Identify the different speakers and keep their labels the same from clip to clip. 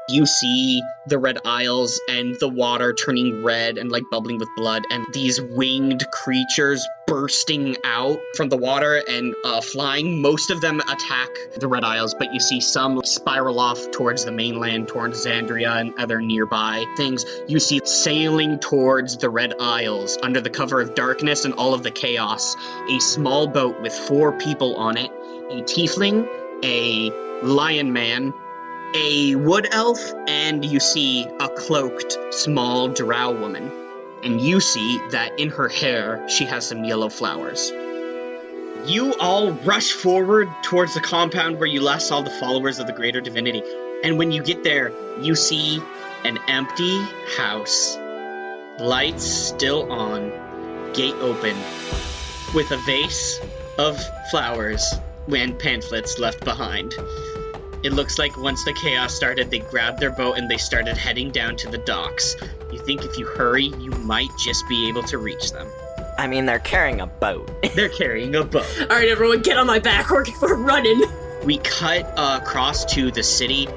Speaker 1: You see the red isles and the water turning red and like bubbling with blood, and these winged creatures bursting out from the water and flying. Most of them attack the red isles, but you see some spiral off towards the mainland, towards Xandria and other nearby things. You see sailing towards the red isles under the cover of darkness and all of the chaos, a small boat with 4 people on it, a tiefling, a lion man, a wood elf, and you see a cloaked small drow woman. And you see that in her hair, she has some yellow flowers. You all rush forward towards the compound where you last saw the followers of the greater divinity. And when you get there, you see an empty house. Lights still on, gate open, with a vase of flowers and pamphlets left behind. It looks like once the chaos started, they grabbed their boat and they started heading down to the docks. You think if you hurry, you might just be able to reach them.
Speaker 2: I mean, they're carrying a boat.
Speaker 1: They're carrying a boat.
Speaker 3: All right, everyone, get on my back. We're running.
Speaker 1: We cut across to the city.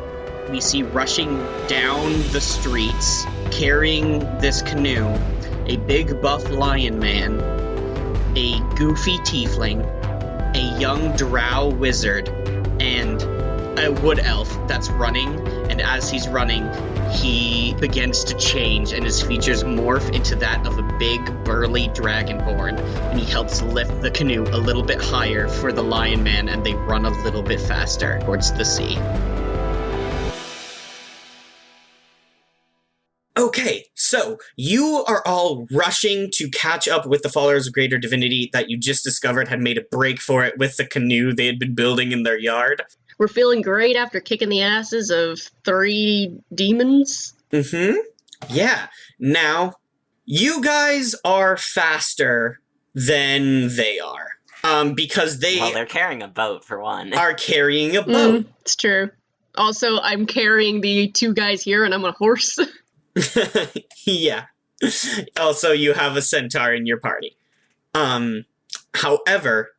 Speaker 1: We see rushing down the streets, carrying this canoe, a big buff lion man, a goofy tiefling, a young drow wizard, and a wood elf that's running, and as he's running, he begins to change, and his features morph into that of a big, burly dragonborn, and he helps lift the canoe a little bit higher for the lion man, and they run a little bit faster towards the sea.
Speaker 4: Okay, so you are all rushing to catch up with the followers of Greater Divinity that you just discovered had made a break for it with the canoe they had been building in their yard.
Speaker 3: We're feeling great after kicking the asses of 3 demons.
Speaker 4: Mm-hmm. Yeah. Now, you guys are faster than they are. Because they
Speaker 2: Well, they're carrying a boat, for one.
Speaker 4: are carrying a boat.
Speaker 3: It's true. Also, I'm carrying the 2 guys here, and I'm on a horse.
Speaker 4: Yeah. Also, you have a centaur in your party. However,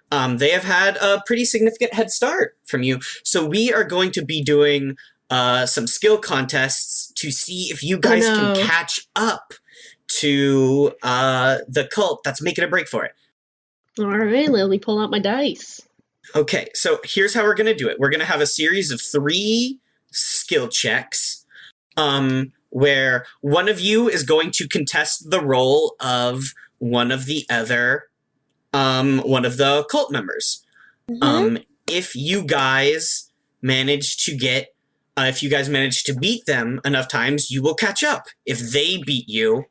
Speaker 4: they have had a pretty significant head start from you. So we are going to be doing some skill contests to see if you guys can catch up to the cult that's making a break for it.
Speaker 3: All right, let me pull out my dice.
Speaker 4: Okay, so here's how we're going to do it. We're going to have a series of 3 skill checks, where one of you is going to contest the role of one of the other, one of the cult members.
Speaker 3: Mm-hmm.
Speaker 4: If you guys manage to beat them enough times, you will catch up. If they beat you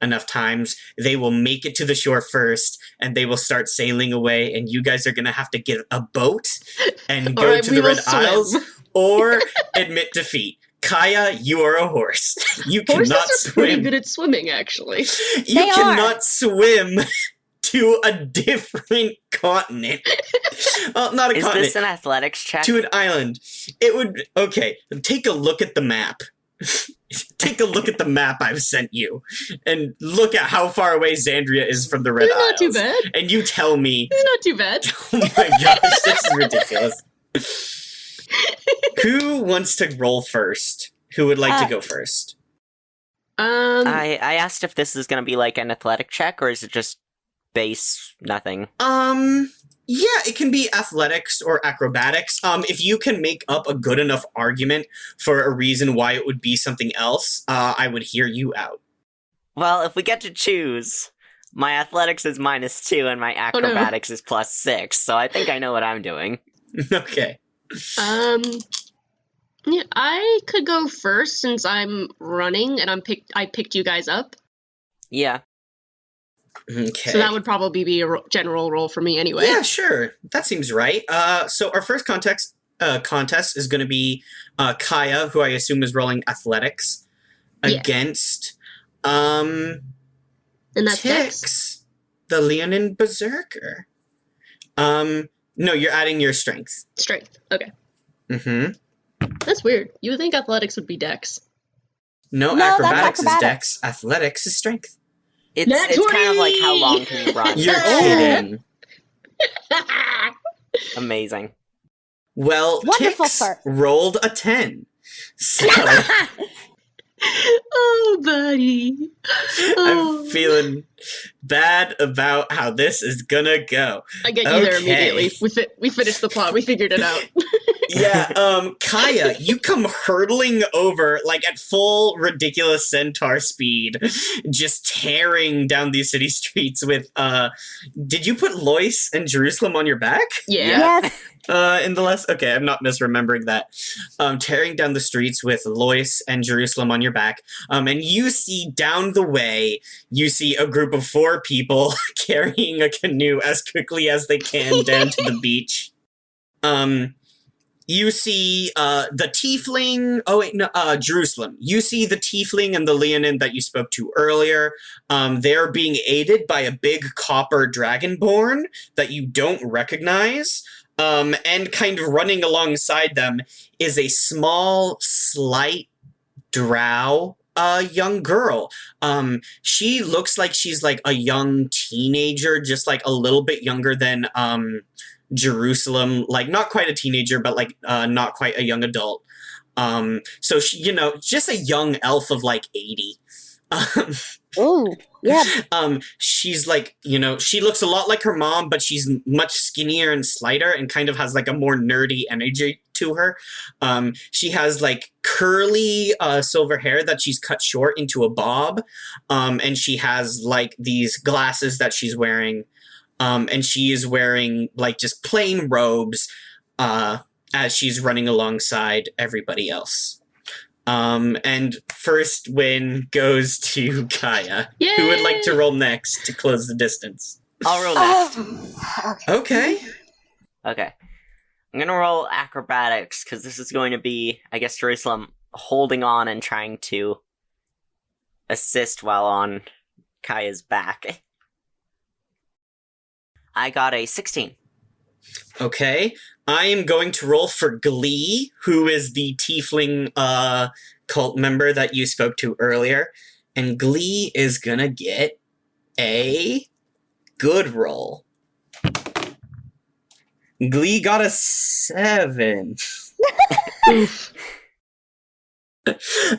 Speaker 4: enough times, they will make it to the shore first, and they will start sailing away, and you guys are going to have to get a boat and go to the Red Isles or admit defeat. Kaya, you are a horse. You cannot
Speaker 3: Horses are pretty
Speaker 4: swim.
Speaker 3: good at swimming, actually.
Speaker 4: You cannot swim to a different continent. Well, not a
Speaker 2: Is
Speaker 4: continent.
Speaker 2: this an athletics check?
Speaker 4: To an island. It would... Okay, take a look at the map. Take a look at the map I've sent you. And look at how far away Xandria is from the Red
Speaker 3: It's
Speaker 4: Isles.
Speaker 3: not too bad.
Speaker 4: And you tell me...
Speaker 3: It's not too bad.
Speaker 4: Oh my gosh, this is ridiculous. Who wants to roll first? Who would like to go first?
Speaker 2: I asked if this is going to be like an athletic check, or is it just base nothing?
Speaker 4: Yeah, it can be athletics or acrobatics. If you can make up a good enough argument for a reason why it would be something else, I would hear you out.
Speaker 2: Well, if we get to choose, my athletics is -2 and my acrobatics is +6, so I think I know what I'm doing.
Speaker 4: Okay.
Speaker 3: Yeah, I could go first since I'm running and I picked you guys up.
Speaker 2: Yeah.
Speaker 4: Okay.
Speaker 3: So that would probably be a general roll for me anyway.
Speaker 4: Yeah, sure. That seems right. So our first contest is going to be Kaya, who I assume is rolling athletics, against
Speaker 3: and that's
Speaker 4: Tix, the Leonin Berserker. No, you're adding your strength.
Speaker 3: Strength. Okay.
Speaker 4: Mm-hmm.
Speaker 3: That's weird. You would think athletics would be dex.
Speaker 4: No,
Speaker 5: that's
Speaker 4: acrobatics is
Speaker 5: acrobatics.
Speaker 4: dex. Athletics is strength.
Speaker 2: It's kind of like how long can you run?
Speaker 4: You're kidding.
Speaker 2: Amazing.
Speaker 4: Well,
Speaker 5: Wonderful
Speaker 4: Tix
Speaker 5: start.
Speaker 4: rolled a 10. So
Speaker 3: Oh, buddy. Oh.
Speaker 4: I'm feeling bad about how this is gonna go.
Speaker 3: I get you there
Speaker 4: Okay.
Speaker 3: immediately. We finished the plot. We figured it out.
Speaker 4: Yeah, Kaya, you come hurtling over, like, at full ridiculous centaur speed, just tearing down these city streets with, did you put Lois and Jerusalem on your back?
Speaker 3: Yeah.
Speaker 5: Yes.
Speaker 4: In the last, okay, I'm not misremembering that. Tearing down the streets with Lois and Jerusalem on your back. And you see down the way, you see a group of 4 people carrying a canoe as quickly as they can down to the beach. You see the tiefling. Oh wait, no, Jerusalem. You see the tiefling and the Leonin that you spoke to earlier. They're being aided by a big copper dragonborn that you don't recognize. And kind of running alongside them is a small, slight drow young girl. She looks like she's like a young teenager, just like a little bit younger than Jerusalem, like not quite a teenager, but like not quite a young adult. So she, just a young elf of like 80.
Speaker 5: Ooh, yeah.
Speaker 4: She's like, she looks a lot like her mom, but she's much skinnier and slighter and kind of has like a more nerdy energy to her. She has like curly silver hair that she's cut short into a bob. And she has like these glasses that she's wearing. And she is wearing like just plain robes as she's running alongside everybody else. And first win goes to Kaya.
Speaker 3: Yay!
Speaker 4: Who would like to roll next to close the distance?
Speaker 2: I'll roll next.
Speaker 4: Okay.
Speaker 2: Okay. I'm gonna roll acrobatics, because this is going to be, I guess, Jerusalem holding on and trying to assist while on Kaya's back. I got a 16.
Speaker 4: Okay. I am going to roll for Glee, who is the tiefling cult member that you spoke to earlier. And Glee is gonna get a good roll. Glee got a 7.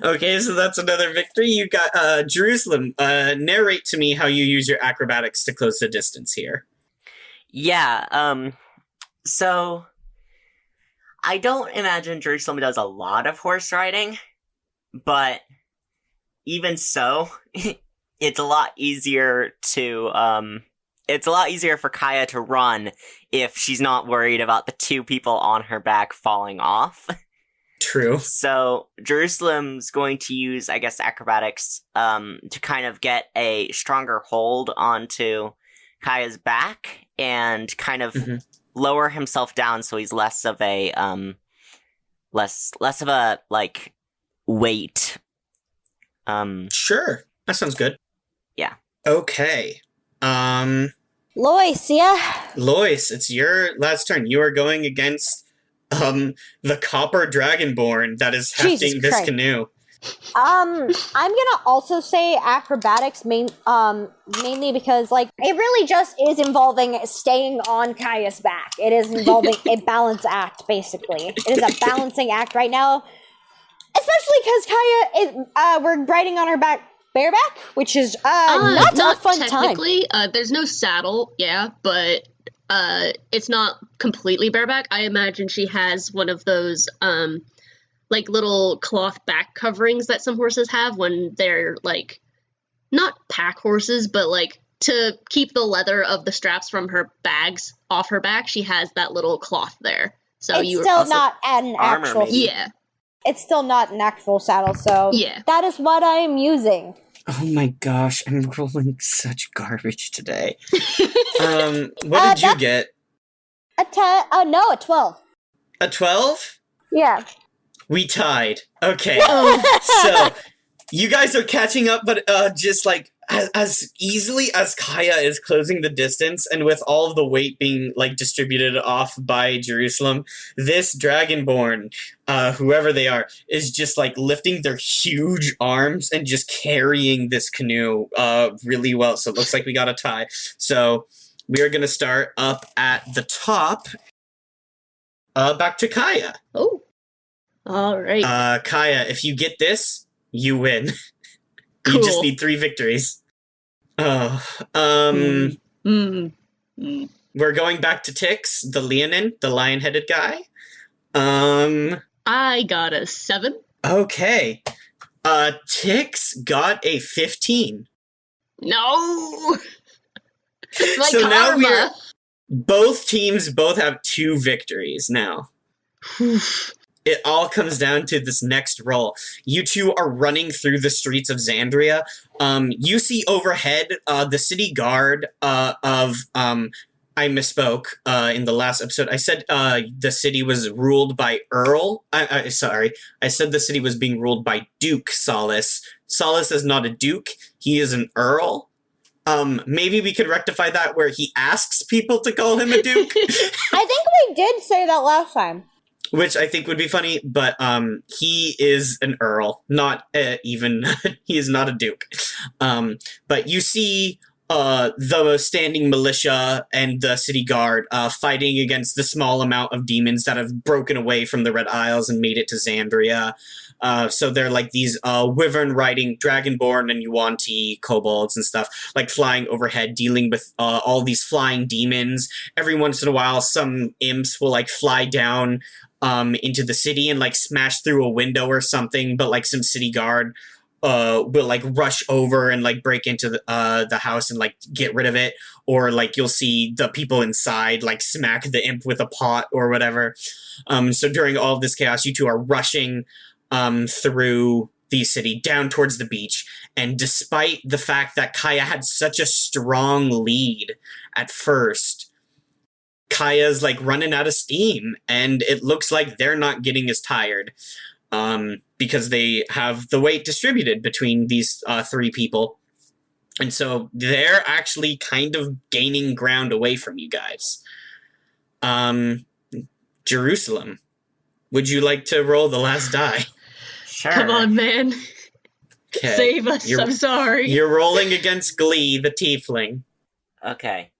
Speaker 4: Okay, so that's another victory. You got Jerusalem. Narrate to me how you use your acrobatics to close the distance here.
Speaker 2: Yeah, so I don't imagine Jerusalem does a lot of horse riding, but even so, it's a lot easier for Kaya to run if she's not worried about the 2 people on her back falling off.
Speaker 4: True.
Speaker 2: So Jerusalem's going to use, I guess, acrobatics to kind of get a stronger hold onto Kaya's back and kind of lower himself down so he's less of a less of a like weight.
Speaker 4: Sure. That sounds good.
Speaker 2: Yeah.
Speaker 4: Okay.
Speaker 5: Lois, yeah?
Speaker 4: Lois, it's your last turn. You are going against the copper dragonborn that is
Speaker 5: Jesus
Speaker 4: hefting this
Speaker 5: Christ.
Speaker 4: canoe.
Speaker 5: I'm gonna also say acrobatics mainly because, like, it really just is involving staying on Kaya's back. It is involving a balance act, basically. It is a balancing act right now. Especially because Kaya is, we're riding on her back bareback, which is, not a fun time.
Speaker 3: Technically, there's no saddle, yeah, but it's not completely bareback. I imagine she has one of those, like little cloth back coverings that some horses have when they're like not pack horses, but like to keep the leather of the straps from her bags off her back. She has that little cloth there. So
Speaker 5: It's still not an
Speaker 2: armor,
Speaker 5: actual.
Speaker 2: maybe.
Speaker 3: yeah,
Speaker 5: It's still not an actual saddle, so
Speaker 3: yeah.
Speaker 5: that is what I am using.
Speaker 4: Oh my gosh, I'm rolling such garbage today. What did you get?
Speaker 5: A 12.
Speaker 4: A 12?
Speaker 5: Yeah.
Speaker 4: We tied. Okay. So, you guys are catching up, but just like as easily as Kaya is closing the distance and with all of the weight being like distributed off by Jerusalem, this Dragonborn, whoever they are, is just like lifting their huge arms and just carrying this canoe really well. So it looks like we got a tie. So we are going to start up at the top. Back to Kaya.
Speaker 3: Oh. All right.
Speaker 4: Kaya, if you get this, you win.
Speaker 3: Cool.
Speaker 4: You just need 3 victories. Oh,
Speaker 3: Mm.
Speaker 4: we're going back to Tix, the Leonin, the lion-headed guy.
Speaker 3: I got a 7.
Speaker 4: Okay. Tix got a 15.
Speaker 3: No! My
Speaker 4: So now
Speaker 3: karma!
Speaker 4: both teams have 2 victories now. It all comes down to this next roll. You two are running through the streets of Xandria. You see overhead the city guard of I misspoke in the last episode. I said the city was ruled by Earl. Sorry. I said the city was being ruled by Duke Solace. Solace is not a duke. He is an Earl. Maybe we could rectify that where he asks people to call him a duke.
Speaker 5: I think we did say that last time.
Speaker 4: Which I think would be funny, but he is an Earl, not even, he is not a duke. But you see the standing militia and the city guard fighting against the small amount of demons that have broken away from the Red Isles and made it to Xandria. So they're like these wyvern-riding dragonborn and Yuan-Ti kobolds and stuff, like flying overhead, dealing with all these flying demons. Every once in a while, some imps will like fly down into the city and like smash through a window or something, but like some city guard will like rush over and like break into the house and like get rid of it, or like you'll see the people inside like smack the imp with a pot or whatever. So during all of this chaos, you two are rushing through the city down towards the beach, and despite the fact that Kaya had such a strong lead at first, Kaya's like running out of steam, and it looks like they're not getting as tired because they have the weight distributed between these 3 people. And so they're actually kind of gaining ground away from you guys. Jerusalem, would you like to roll the last die?
Speaker 2: Sure.
Speaker 3: Come on, man.
Speaker 4: Okay.
Speaker 3: Save us. I'm sorry.
Speaker 4: You're rolling against Glee, the tiefling.
Speaker 2: Okay.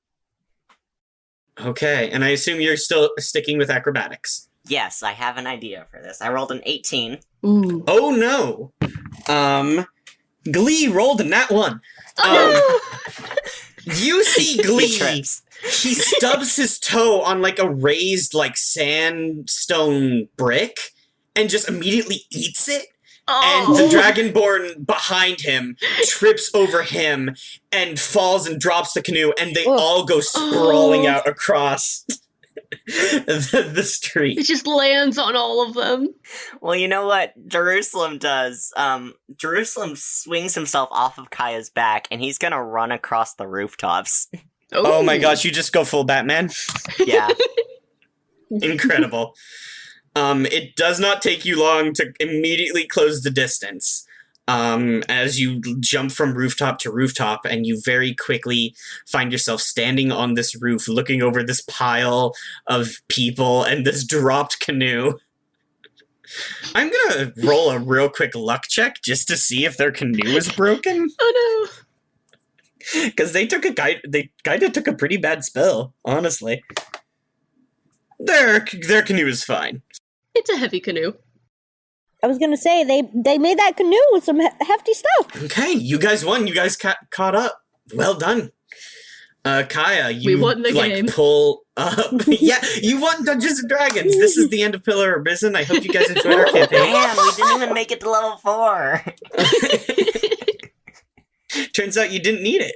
Speaker 4: Okay, and I assume you're still sticking with acrobatics.
Speaker 2: Yes, I have an idea for this. I rolled an 18.
Speaker 3: Ooh.
Speaker 4: Oh no! Glee rolled a nat 1. You see Glee.
Speaker 2: Trips.
Speaker 4: He stubs his toe on like a raised like sandstone brick and just immediately eats it. And the dragonborn behind him trips over him and falls and drops the canoe, and they all go sprawling out across the street.
Speaker 3: It just lands on all of them.
Speaker 2: Well, you know what Jerusalem does? Jerusalem swings himself off of Kaya's back, and he's gonna run across the rooftops.
Speaker 4: Oh my gosh, you just go full Batman?
Speaker 2: Yeah.
Speaker 4: Incredible. It does not take you long to immediately close the distance. As you jump from rooftop to rooftop, and you very quickly find yourself standing on this roof, looking over this pile of people and this dropped canoe. I'm gonna roll a real quick luck check just to see if their canoe is broken.
Speaker 3: Oh no.
Speaker 4: Because they kind of took a pretty bad spill, honestly. Their canoe is fine.
Speaker 3: It's a heavy canoe.
Speaker 5: I was gonna say, they made that canoe with some hefty stuff.
Speaker 4: Okay, you guys won. You guys caught up. Well done. Kaya, you
Speaker 3: We won the game.
Speaker 4: pull up. Yeah, you won Dungeons and Dragons. This is the end of Pillar Arisen. I hope you guys enjoyed our campaign.
Speaker 2: Damn, we didn't even make it to level 4.
Speaker 4: Turns out you didn't need it.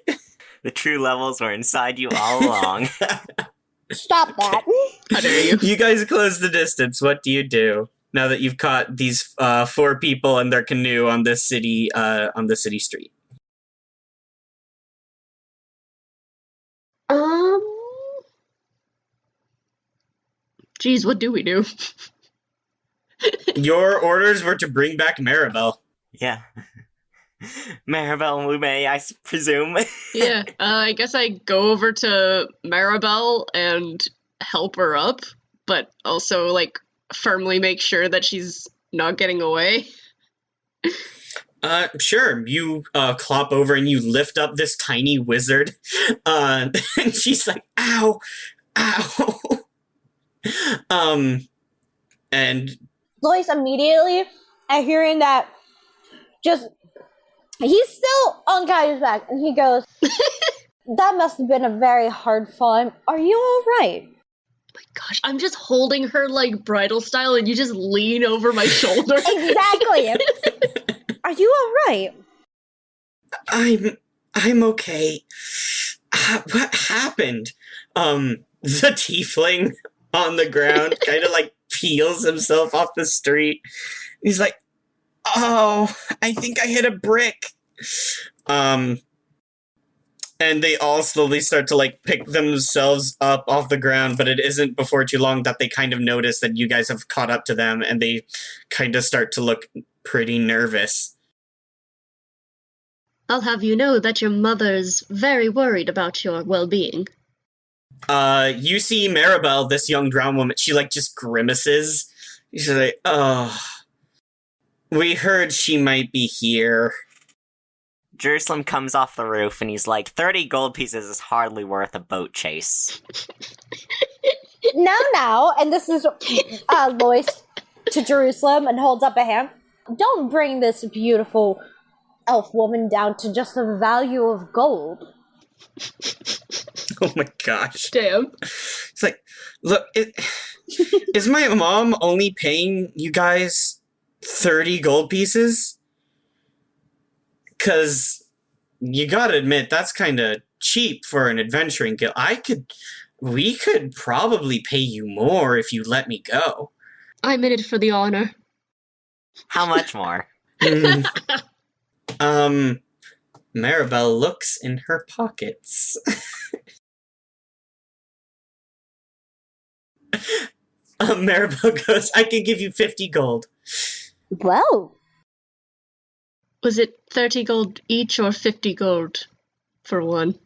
Speaker 2: The true levels were inside you all along.
Speaker 5: Stop that.
Speaker 3: How dare you?
Speaker 4: You guys close the distance. What do you do now that you've caught these 4 people and their canoe on this city street?
Speaker 3: Geez, what do we do?
Speaker 4: Your orders were to bring back Maribel.
Speaker 2: Yeah. Maribel Lume, I presume.
Speaker 3: Yeah, I guess I go over to Maribel and help her up, but also, like, firmly make sure that she's not getting away.
Speaker 4: Sure. You clop over and you lift up this tiny wizard, and she's like, "Ow, ow." And
Speaker 5: Lois immediately, at hearing that, just, he's still on Kaya's back, and he goes, that must have been a very hard fall. Are you alright?
Speaker 3: My gosh, I'm just holding her like bridal style and you just lean over my shoulder.
Speaker 5: Exactly. Are you alright?
Speaker 4: I'm okay. What happened? The tiefling on the ground kind of like peels himself off the street. He's like, oh, I think I hit a brick. And they all slowly start to like pick themselves up off the ground, but it isn't before too long that they kind of notice that you guys have caught up to them, and they kind of start to look pretty nervous.
Speaker 3: I'll have you know that your mother's very worried about your well-being.
Speaker 4: You see Maribel, this young drowned woman, she like just grimaces. She's like, oh, we heard she might be here.
Speaker 2: Jerusalem comes off the roof and he's like, 30 gold pieces is hardly worth a boat chase.
Speaker 5: Now, and this is Lois to Jerusalem and holds up a hand. Don't bring this beautiful elf woman down to just the value of gold.
Speaker 4: Oh my gosh.
Speaker 3: Damn.
Speaker 4: It's like, look, is my mom only paying you guys 30 gold pieces? Because you gotta admit, that's kind of cheap for an adventuring guild. We could probably pay you more if you let me go.
Speaker 3: I'm in it for the honor.
Speaker 2: How much more?
Speaker 4: Maribel looks in her pockets. Maribel goes, I can give you 50 gold.
Speaker 5: Well.
Speaker 3: Was it 30 gold each or 50 gold for one?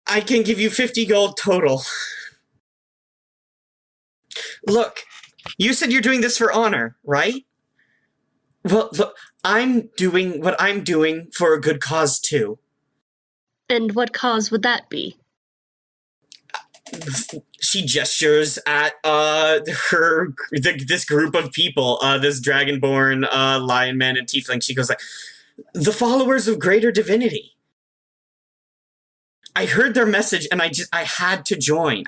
Speaker 4: I can give you 50 gold total. Look, you said you're doing this for honor, right? Well, look, I'm doing what I'm doing for a good cause, too.
Speaker 3: And what cause would that be?
Speaker 4: She gestures at this group of people, this dragonborn, lion man, and tiefling. She goes like, the followers of greater divinity. I heard their message and I had to join.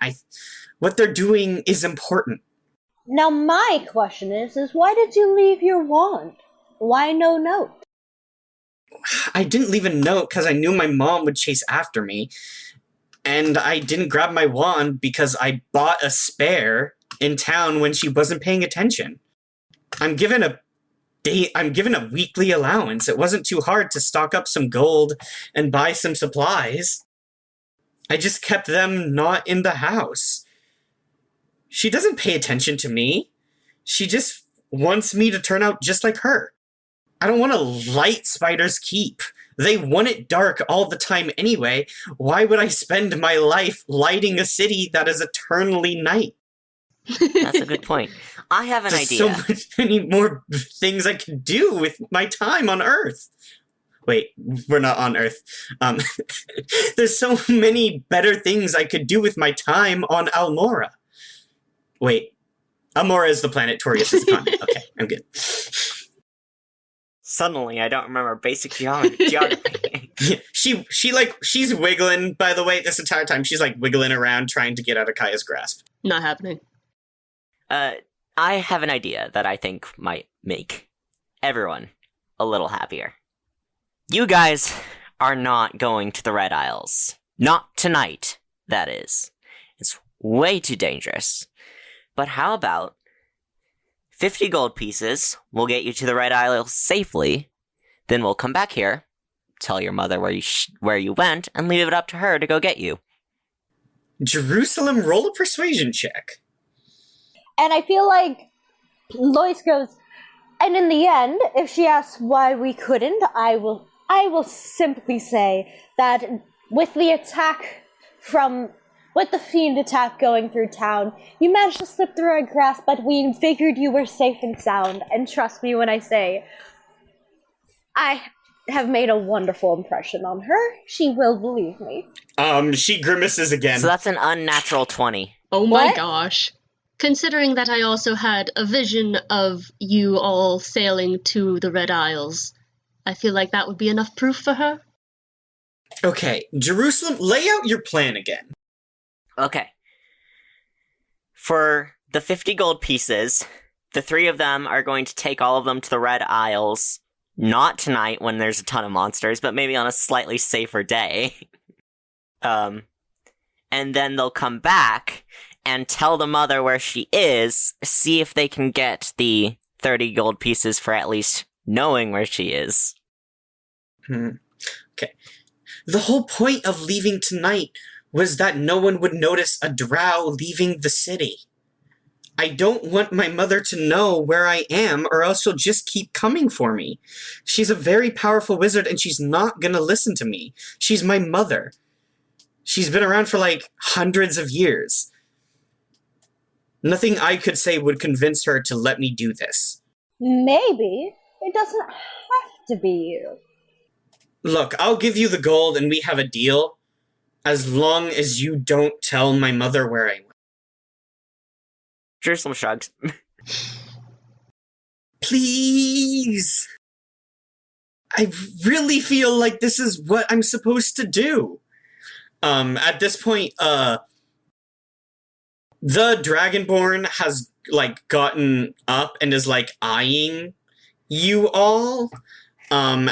Speaker 4: What they're doing is important.
Speaker 5: Now my question is why did you leave your wand? Why no note?
Speaker 4: I didn't leave a note because I knew my mom would chase after me. And I didn't grab my wand because I bought a spare in town when she wasn't paying attention. I'm given a weekly allowance. It wasn't too hard to stock up some gold and buy some supplies. I just kept them not in the house. She doesn't pay attention to me. She just wants me to turn out just like her. I don't want to light Spider's Keep. They want it dark all the time anyway. Why would I spend my life lighting a city that is eternally night?
Speaker 2: That's a good point. I have an idea.
Speaker 4: So many more things I could do with my time on Earth. Wait, we're not on Earth. There's so many better things I could do with my time on Almora. Wait, Almora is the planet, Torius is the continent. Okay, I'm good.
Speaker 2: Suddenly, I don't remember basic geography.
Speaker 4: She's wiggling, by the way, this entire time. She's, like, wiggling around trying to get out of Kaya's grasp.
Speaker 3: Not happening.
Speaker 2: I have an idea that I think might make everyone a little happier. You guys are not going to the Red Isles. Not tonight, that is. It's way too dangerous. But how about 50 gold pieces will get you to the Red Isles safely, then we'll come back here, tell your mother where you went, and leave it up to her to go get you.
Speaker 4: Jerusalem, roll a persuasion check.
Speaker 5: And I feel like Lois goes, and in the end, if she asks why we couldn't, I will simply say that with the fiend attack going through town, you managed to slip through our grasp, but we figured you were safe and sound. And trust me when I say, I have made a wonderful impression on her. She will believe me.
Speaker 4: She grimaces again.
Speaker 2: So that's an unnatural 20.
Speaker 3: Oh my
Speaker 5: What?
Speaker 3: gosh. Considering that I also had a vision of you all sailing to the Red Isles, I feel like that would be enough proof for her.
Speaker 4: Okay, Jerusalem, lay out your plan again.
Speaker 2: Okay. For the 50 gold pieces, the 3 of them are going to take all of them to the Red Isles. Not tonight when there's a ton of monsters, but maybe on a slightly safer day. And then they'll come back and tell the mother where she is, see if they can get the 30 gold pieces for at least knowing where she is.
Speaker 4: Okay. The whole point of leaving tonight was that no one would notice a drow leaving the city. I don't want my mother to know where I am, or else she'll just keep coming for me. She's a very powerful wizard, and she's not gonna listen to me. She's my mother. She's been around for, like, hundreds of years. Nothing I could say would convince her to let me do this.
Speaker 5: Maybe. It doesn't have to be you.
Speaker 4: Look, I'll give you the gold and we have a deal, as long as you don't tell my mother where I went.
Speaker 2: Jerusalem shrugs.
Speaker 4: Please! I really feel like this is what I'm supposed to do. At this point, the Dragonborn has, like, gotten up and is, like, eyeing you all, and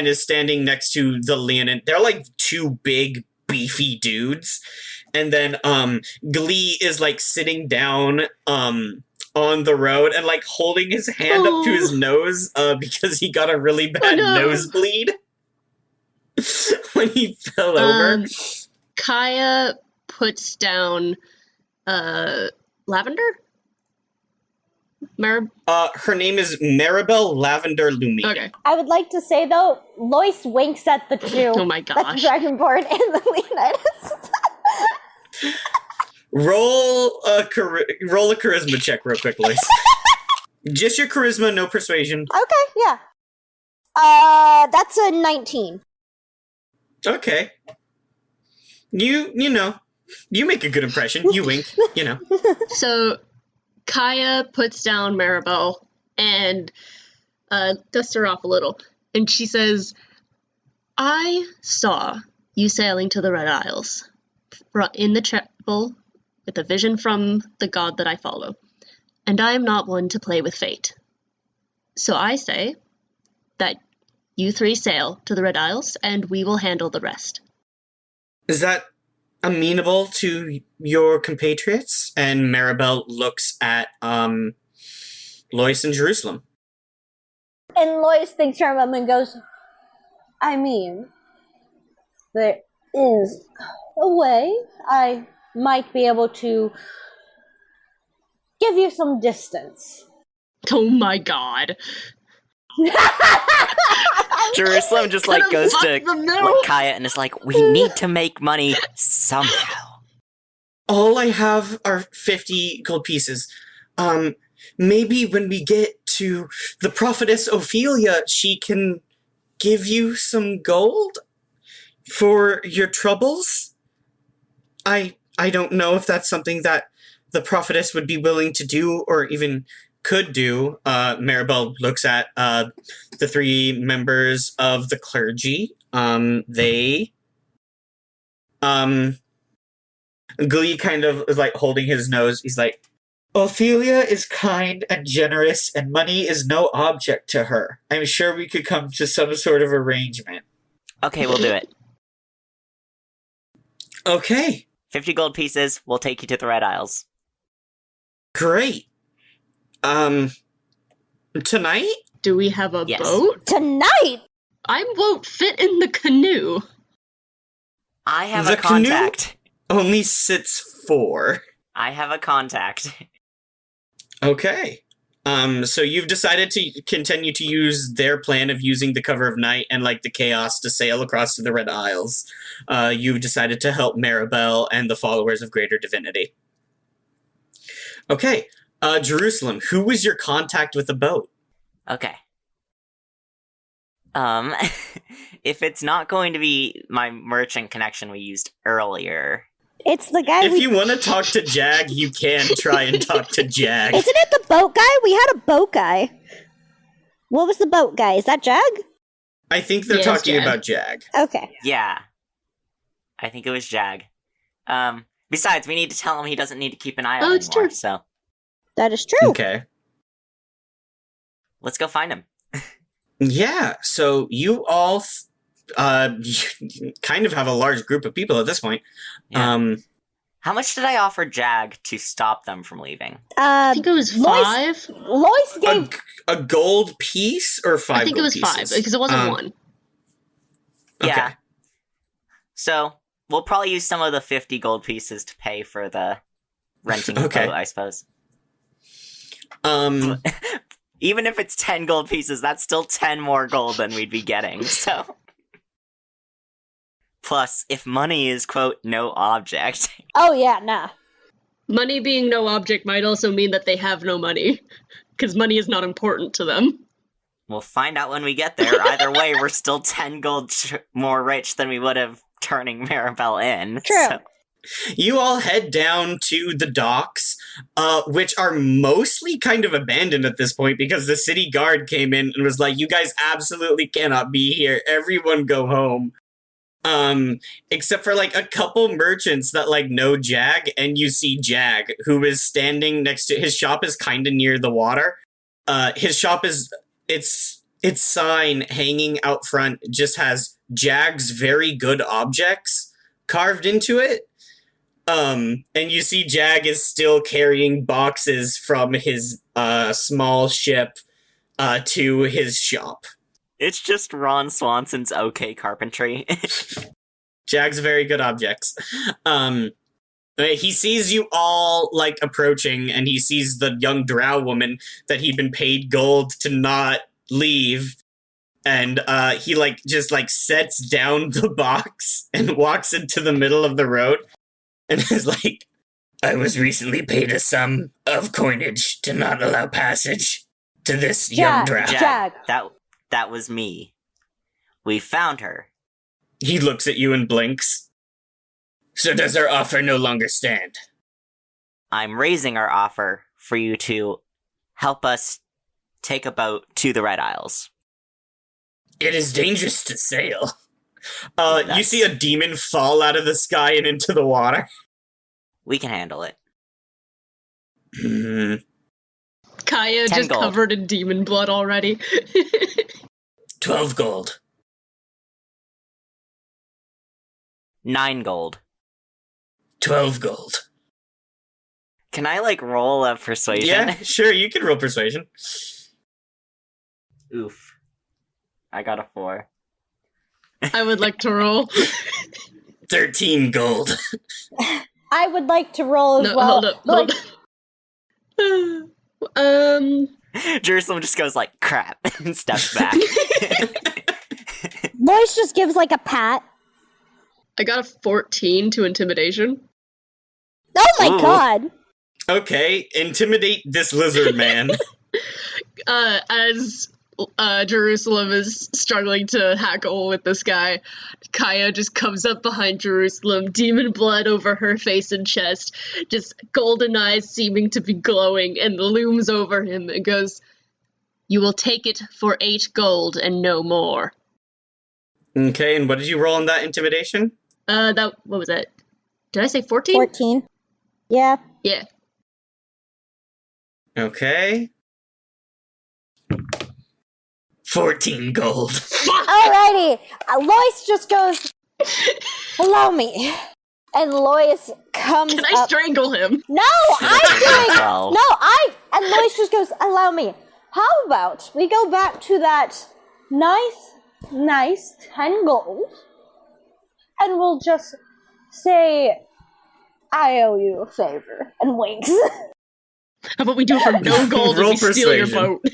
Speaker 4: is standing next to the Leonin. They're, like, 2 big, beefy dudes. And then, Glee is, like, sitting down, on the road and, like, holding his hand up to his nose, because he got a really bad nosebleed when he fell over.
Speaker 3: Kaya puts down Lavender?
Speaker 4: Her name is Maribel Lavender Lumi.
Speaker 3: Okay.
Speaker 5: I would like to say, though, Lois winks at the 2.
Speaker 3: Oh my gosh.
Speaker 5: That's the Dragonborn and the Leonidas.
Speaker 4: Roll a charisma check real quick, Lois. Just your charisma, no persuasion.
Speaker 5: Okay, yeah. That's a 19.
Speaker 4: Okay. You know, you make a good impression. You wink, you know.
Speaker 3: So, Kaya puts down Maribel and dusts her off a little. And she says, I saw you sailing to the Red Isles in the chapel with a vision from the god that I follow. And I am not one to play with fate. So I say that you 3 sail to the Red Isles and we will handle the rest.
Speaker 4: Is that amenable to your compatriots? And Maribel looks at Lois and Jerusalem.
Speaker 5: And Lois thinks for a moment and goes, I mean, there is a way I might be able to give you some distance.
Speaker 3: Oh my god.
Speaker 2: Jerusalem just, like, goes to Kaya and is like, we need to make money somehow.
Speaker 4: All I have are 50 gold pieces. Maybe when we get to the prophetess Ophelia, she can give you some gold for your troubles? I don't know if that's something that the prophetess would be willing to do or even could do. Maribel looks at the 3 members of the clergy. Glee kind of is, like, holding his nose. He's like, Ophelia is kind and generous, and money is no object to her. I'm sure we could come to some sort of arrangement.
Speaker 2: Okay, we'll do it.
Speaker 4: Okay.
Speaker 2: 50 gold pieces, we'll take you to the Red Isles.
Speaker 4: Great. Tonight?
Speaker 3: Do we have a
Speaker 2: Yes.
Speaker 3: boat?
Speaker 5: Tonight?
Speaker 3: I won't fit in the canoe.
Speaker 2: I have
Speaker 4: The
Speaker 2: a contact.
Speaker 4: Only sits 4.
Speaker 2: I have a contact.
Speaker 4: Okay. So you've decided to continue to use their plan of using the cover of night and, like, the chaos to sail across to the Red Isles. You've decided to help Maribel and the followers of Greater Divinity. Okay. Jerusalem, who was your contact with the boat?
Speaker 2: Okay. If it's not going to be my merchant connection we used earlier,
Speaker 5: It's the guy.
Speaker 4: If you want to talk to Jag, you can try and talk to Jag.
Speaker 5: Isn't it the boat guy? We had a boat guy. What was the boat guy? Is that Jag?
Speaker 4: I think they're
Speaker 3: Yes,
Speaker 4: talking
Speaker 3: Jag.
Speaker 4: about Jag.
Speaker 5: Okay.
Speaker 2: Yeah. I think it was Jag. Besides, we need to tell him he doesn't need to keep an eye on
Speaker 3: it's
Speaker 2: anymore,
Speaker 3: true.
Speaker 2: so
Speaker 5: That is true.
Speaker 4: Okay.
Speaker 2: let's go find him.
Speaker 4: Yeah, so you all you kind of have a large group of people at this point.
Speaker 2: Yeah. How much did I offer Jag to stop them from leaving?
Speaker 3: I think it was 5.
Speaker 5: Lois gave.
Speaker 4: A gold piece or 5
Speaker 3: I think it
Speaker 4: gold
Speaker 3: was
Speaker 4: pieces?
Speaker 3: 5 because it wasn't 1.
Speaker 4: Okay.
Speaker 2: Yeah. So, we'll probably use some of the 50 gold pieces to pay for the renting the
Speaker 4: Okay.
Speaker 2: boat, I suppose.
Speaker 4: Um,
Speaker 2: Even if it's 10 gold pieces, that's still 10 more gold than we'd be getting, so... Plus, if money is, quote, no object...
Speaker 5: Oh yeah, nah.
Speaker 3: Money being no object might also mean that they have no money, because money is not important to them.
Speaker 2: We'll find out when we get there. Either way, we're still 10 gold more rich than we would have turning Maribel in.
Speaker 5: True.
Speaker 2: So.
Speaker 4: you all head down to the docks, which are mostly kind of abandoned at this point because the city guard came in and was like, you guys absolutely cannot be here. Everyone go home. Except for like a couple merchants that like know Jag, and you see Jag, who is standing next to his shop is kind of near the water. His shop is its sign hanging out front just has Jag's very good objects carved into it. And you see Jag is still carrying boxes from his small ship to his shop.
Speaker 2: It's just Ron Swanson's okay carpentry.
Speaker 4: Jag's very good objects. He sees you all, like, approaching, and he sees the young drow woman that he'd been paid gold to not leave. And he, like, just, like, sets down the box and walks into the middle of the road and is like, I was recently paid a sum of coinage to not allow passage to this young drow.
Speaker 5: Jag.
Speaker 2: That was me. We found her.
Speaker 4: He looks at you and blinks. So does our offer no longer stand?
Speaker 2: I'm raising our offer for you to help us take a boat to the Red Isles.
Speaker 4: It is dangerous to sail. You see a demon fall out of the sky and into the water.
Speaker 2: We can handle it.
Speaker 3: Kaya
Speaker 2: 10
Speaker 3: just
Speaker 2: gold.
Speaker 3: covered in demon blood already.
Speaker 4: 12 gold.
Speaker 2: 9 gold.
Speaker 4: 12 gold.
Speaker 2: Can I, like, roll a persuasion?
Speaker 4: Yeah, sure, you can roll persuasion.
Speaker 2: Oof. I got a 4.
Speaker 3: I would like to roll.
Speaker 4: 13 gold.
Speaker 5: I would like to roll as
Speaker 3: No,
Speaker 5: well.
Speaker 3: hold up.
Speaker 2: Jerusalem just goes like, crap, and steps back.
Speaker 5: Lois just gives like a pat.
Speaker 3: I got a 14 to intimidation.
Speaker 5: Oh my
Speaker 2: Ooh.
Speaker 5: god.
Speaker 4: Okay, intimidate this lizard man.
Speaker 3: As Jerusalem is struggling to hackle with this guy, Kaya just comes up behind Jerusalem, demon blood over her face and chest, just golden eyes seeming to be glowing, and looms over him and goes, "You will take it for 8 gold and no more."
Speaker 4: Okay, and what did you roll on that intimidation?
Speaker 3: What was that? Did I say 14?
Speaker 5: 14. Yeah.
Speaker 3: Yeah.
Speaker 4: Okay. 14 gold.
Speaker 5: Alrighty. Lois just goes, allow me. And Lois comes
Speaker 3: Can I
Speaker 5: up.
Speaker 3: strangle him?
Speaker 5: No, I'm doing.
Speaker 2: Well.
Speaker 5: And Lois just goes, allow me. How about we go back to that nice 10 gold, and we'll just say, I owe you a favor, and winks.
Speaker 3: How about we do it for no gold and
Speaker 4: Roll
Speaker 3: we steal your
Speaker 4: persuasion.
Speaker 3: boat?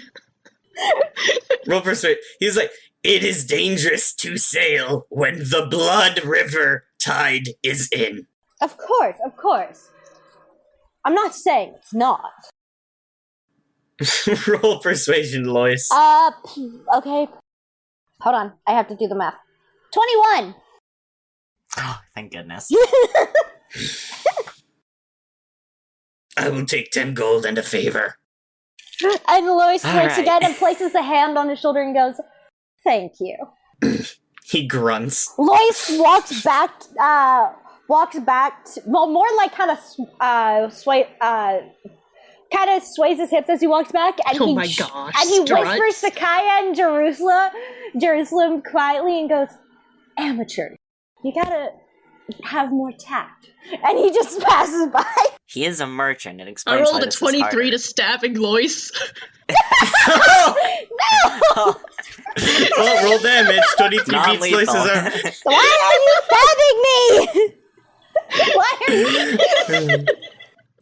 Speaker 4: Roll persuade. He's like, it is dangerous to sail when the blood river tide is in.
Speaker 5: Of course. I'm not saying it's not.
Speaker 4: Roll persuasion, Lois.
Speaker 5: Okay. Hold on, I have to do the math. 21!
Speaker 2: Oh, thank goodness.
Speaker 4: I will take 10 gold and a favor.
Speaker 5: And Lois
Speaker 2: All
Speaker 5: drinks
Speaker 2: right.
Speaker 5: again and places a hand on his shoulder and goes, "Thank you."
Speaker 4: He grunts.
Speaker 5: Lois walks back, well, more like kind of sways his hips as he walks back, and
Speaker 3: Oh my gosh,
Speaker 5: and he
Speaker 3: strut.
Speaker 5: whispers to Kaya and Jerusalem quietly and goes, "Amateur, you gotta have more tact." And he just passes by.
Speaker 2: He is a merchant. It
Speaker 3: I
Speaker 2: explains why
Speaker 3: rolled a
Speaker 2: this is
Speaker 3: 23
Speaker 2: harder.
Speaker 3: to stabbing Lois.
Speaker 2: Oh,
Speaker 4: Well, roll damage. 23 beats
Speaker 2: non-lethal.
Speaker 4: slices are...
Speaker 5: Why are you stabbing me? Why are you?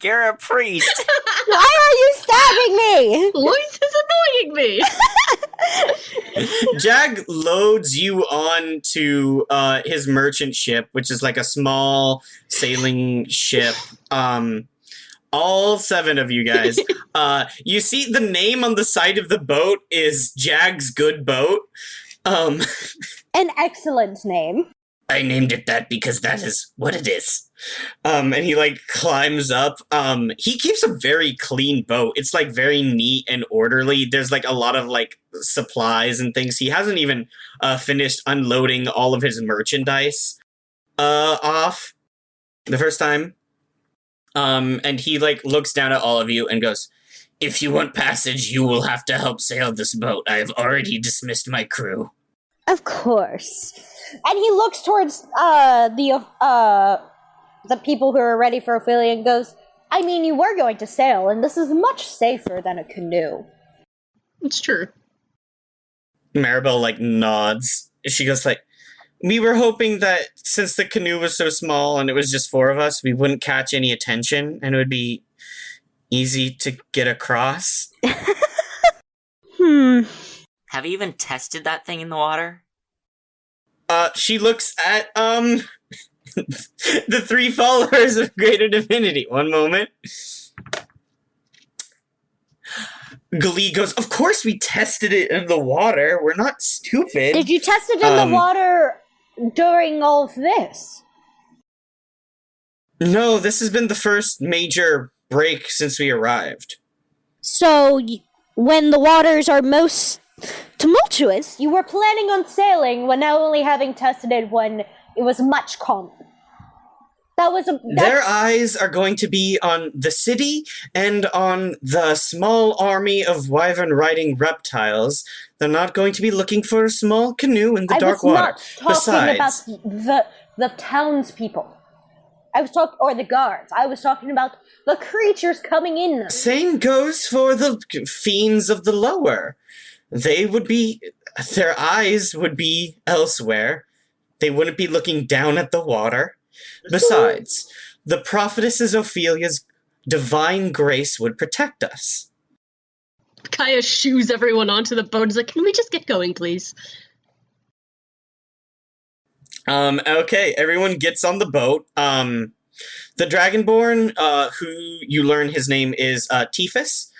Speaker 2: You're a priest.
Speaker 5: Why are you stabbing me?
Speaker 3: Lois is annoying me.
Speaker 4: Jag loads you on to his merchant ship, which is like a small sailing ship. All 7 of you guys. You see the name on the side of the boat is Jag's Good Boat.
Speaker 5: An excellent name.
Speaker 4: I named it that because that is what it is. And he like climbs up. He keeps a very clean boat. It's like very neat and orderly. There's like a lot of like supplies and things. He hasn't even finished unloading all of his merchandise off the first time. And he like looks down at all of you and goes, "If you want passage, you will have to help sail this boat. I have already dismissed my crew."
Speaker 5: Of course. And he looks towards the people who are ready for Ophelia and goes, "I mean, you were going to sail, and this is much safer than a canoe."
Speaker 3: It's true.
Speaker 4: Maribel like nods. She goes like, "We were hoping that since the canoe was so small and it was just 4 of us, we wouldn't catch any attention and it would be easy to get across."
Speaker 2: Have you even tested that thing in the water?
Speaker 4: She looks at the 3 followers of Greater Divinity. One moment. Glee goes, "Of course we tested it in the water. We're not stupid."
Speaker 5: Did you test it in the water during all of this?
Speaker 4: No, this has been the first major break since we arrived.
Speaker 5: So, when the waters are most tumultuous, you were planning on sailing when now only having tested it when it was much calmer.
Speaker 4: Their eyes are going to be on the city and on the small army of wyvern-riding reptiles. They're not going to be looking for a small canoe in the dark water.
Speaker 5: I was not talking about the townspeople. Or the guards. I was talking about the creatures coming in them.
Speaker 4: Same goes for the fiends of the lower. Their eyes would be elsewhere. They wouldn't be looking down at the water. Besides, the prophetess Ophelia's divine grace would protect us.
Speaker 3: Kaya shoos everyone onto the boat. He's like, "Can we just get going, please?"
Speaker 4: Okay, everyone gets on the boat. The Dragonborn, who you learn his name is Tiphys,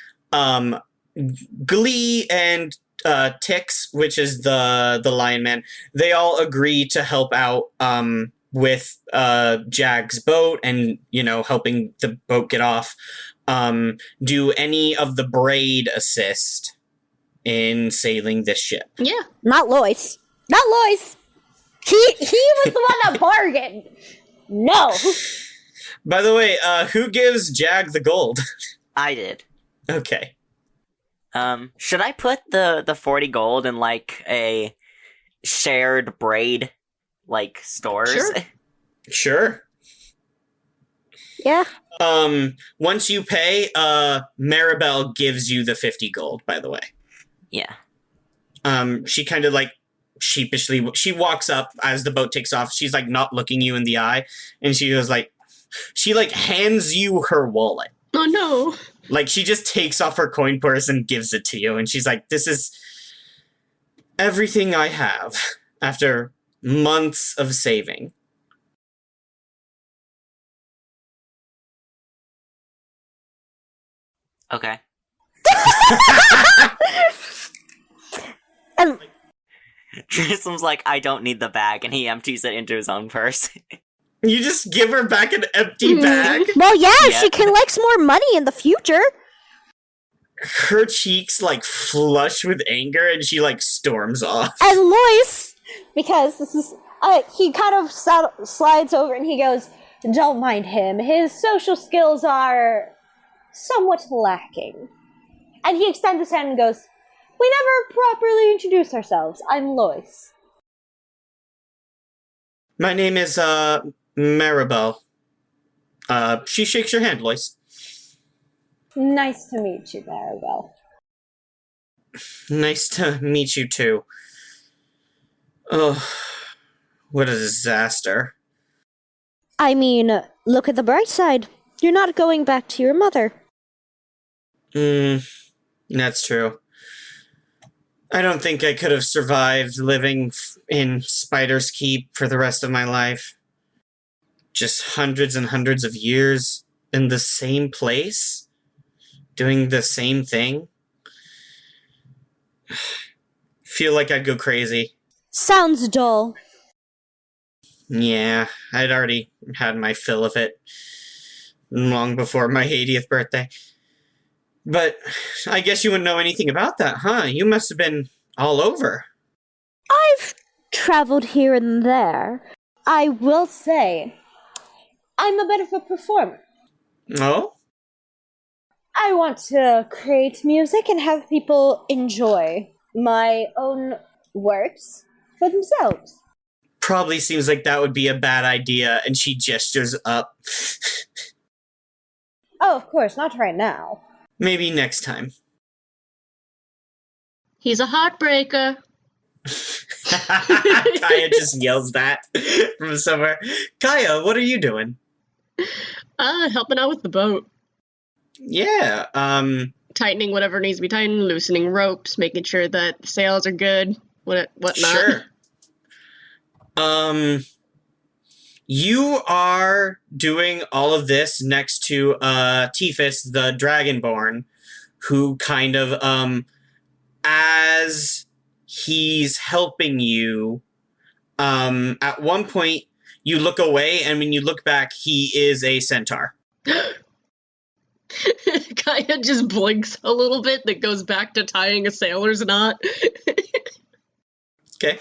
Speaker 4: Glee and Tix, which is the Lion Man, they all agree to help out with Jag's boat and, helping the boat get off. Do any of the braid assist in sailing this ship?
Speaker 3: Yeah.
Speaker 5: Not Lois. Not Lois! He was the one that bargained! No!
Speaker 4: By the way, who gives Jag the gold?
Speaker 2: I did.
Speaker 4: Okay.
Speaker 2: Should I put the 40 gold in, like, a shared braid, like, stores?
Speaker 4: Sure.
Speaker 5: Yeah.
Speaker 4: Once you pay, Maribel gives you the 50 gold, by the way.
Speaker 2: Yeah.
Speaker 4: She kind of, like, sheepishly, she walks up as the boat takes off. She's, like, not looking you in the eye, and she goes, like, hands you her wallet.
Speaker 3: Oh, no.
Speaker 4: Like, she just takes off her coin purse and gives it to you, and she's like, "This is everything I have after months of saving."
Speaker 2: Okay. Jerusalem's like, I don't need the bag, and he empties it into his own purse.
Speaker 4: You just give her back an empty bag?
Speaker 5: Well, yeah, she collects more money in the future.
Speaker 4: Her cheeks, like, flush with anger, and she, like, storms off.
Speaker 5: And Lois, because this is, he kind of slides over and he goes, don't mind him. His social skills are somewhat lacking. And he extends his hand and goes, we never properly introduce ourselves. I'm Lois.
Speaker 4: My name is, Maribel. She shakes your hand, Lois.
Speaker 5: Nice to meet you, Maribel.
Speaker 4: Nice to meet you, too. Oh, what a disaster.
Speaker 5: I mean, look at the bright side. You're not going back to your mother.
Speaker 4: That's true. I don't think I could have survived living in Spider's Keep for the rest of my life. Just hundreds and hundreds of years in the same place? Doing the same thing? Feel like I'd go crazy.
Speaker 5: Sounds dull.
Speaker 4: Yeah, I'd already had my fill of it long before my 80th birthday. But I guess you wouldn't know anything about that, huh? You must have been all over.
Speaker 5: I've traveled here and there. I will say, I'm a bit of a performer.
Speaker 4: Oh?
Speaker 5: I want to create music and have people enjoy my own works for themselves.
Speaker 4: Probably seems like that would be a bad idea, and she gestures up.
Speaker 5: Oh, of course, not right now.
Speaker 4: Maybe next time.
Speaker 3: He's a heartbreaker.
Speaker 4: Kaya just yells that from somewhere. Kaya, what are you doing?
Speaker 3: Helping out with the boat.
Speaker 4: Yeah,
Speaker 3: Tightening whatever needs to be tightened, loosening ropes, making sure that the sails are good, whatnot.
Speaker 4: Sure. You are doing all of this next to, Tiphys, the Dragonborn, who kind of, as he's helping you, at one point, you look away, and when you look back, he is a centaur.
Speaker 3: Kaya just blinks a little bit, that goes back to tying a sailor's knot.
Speaker 4: Okay.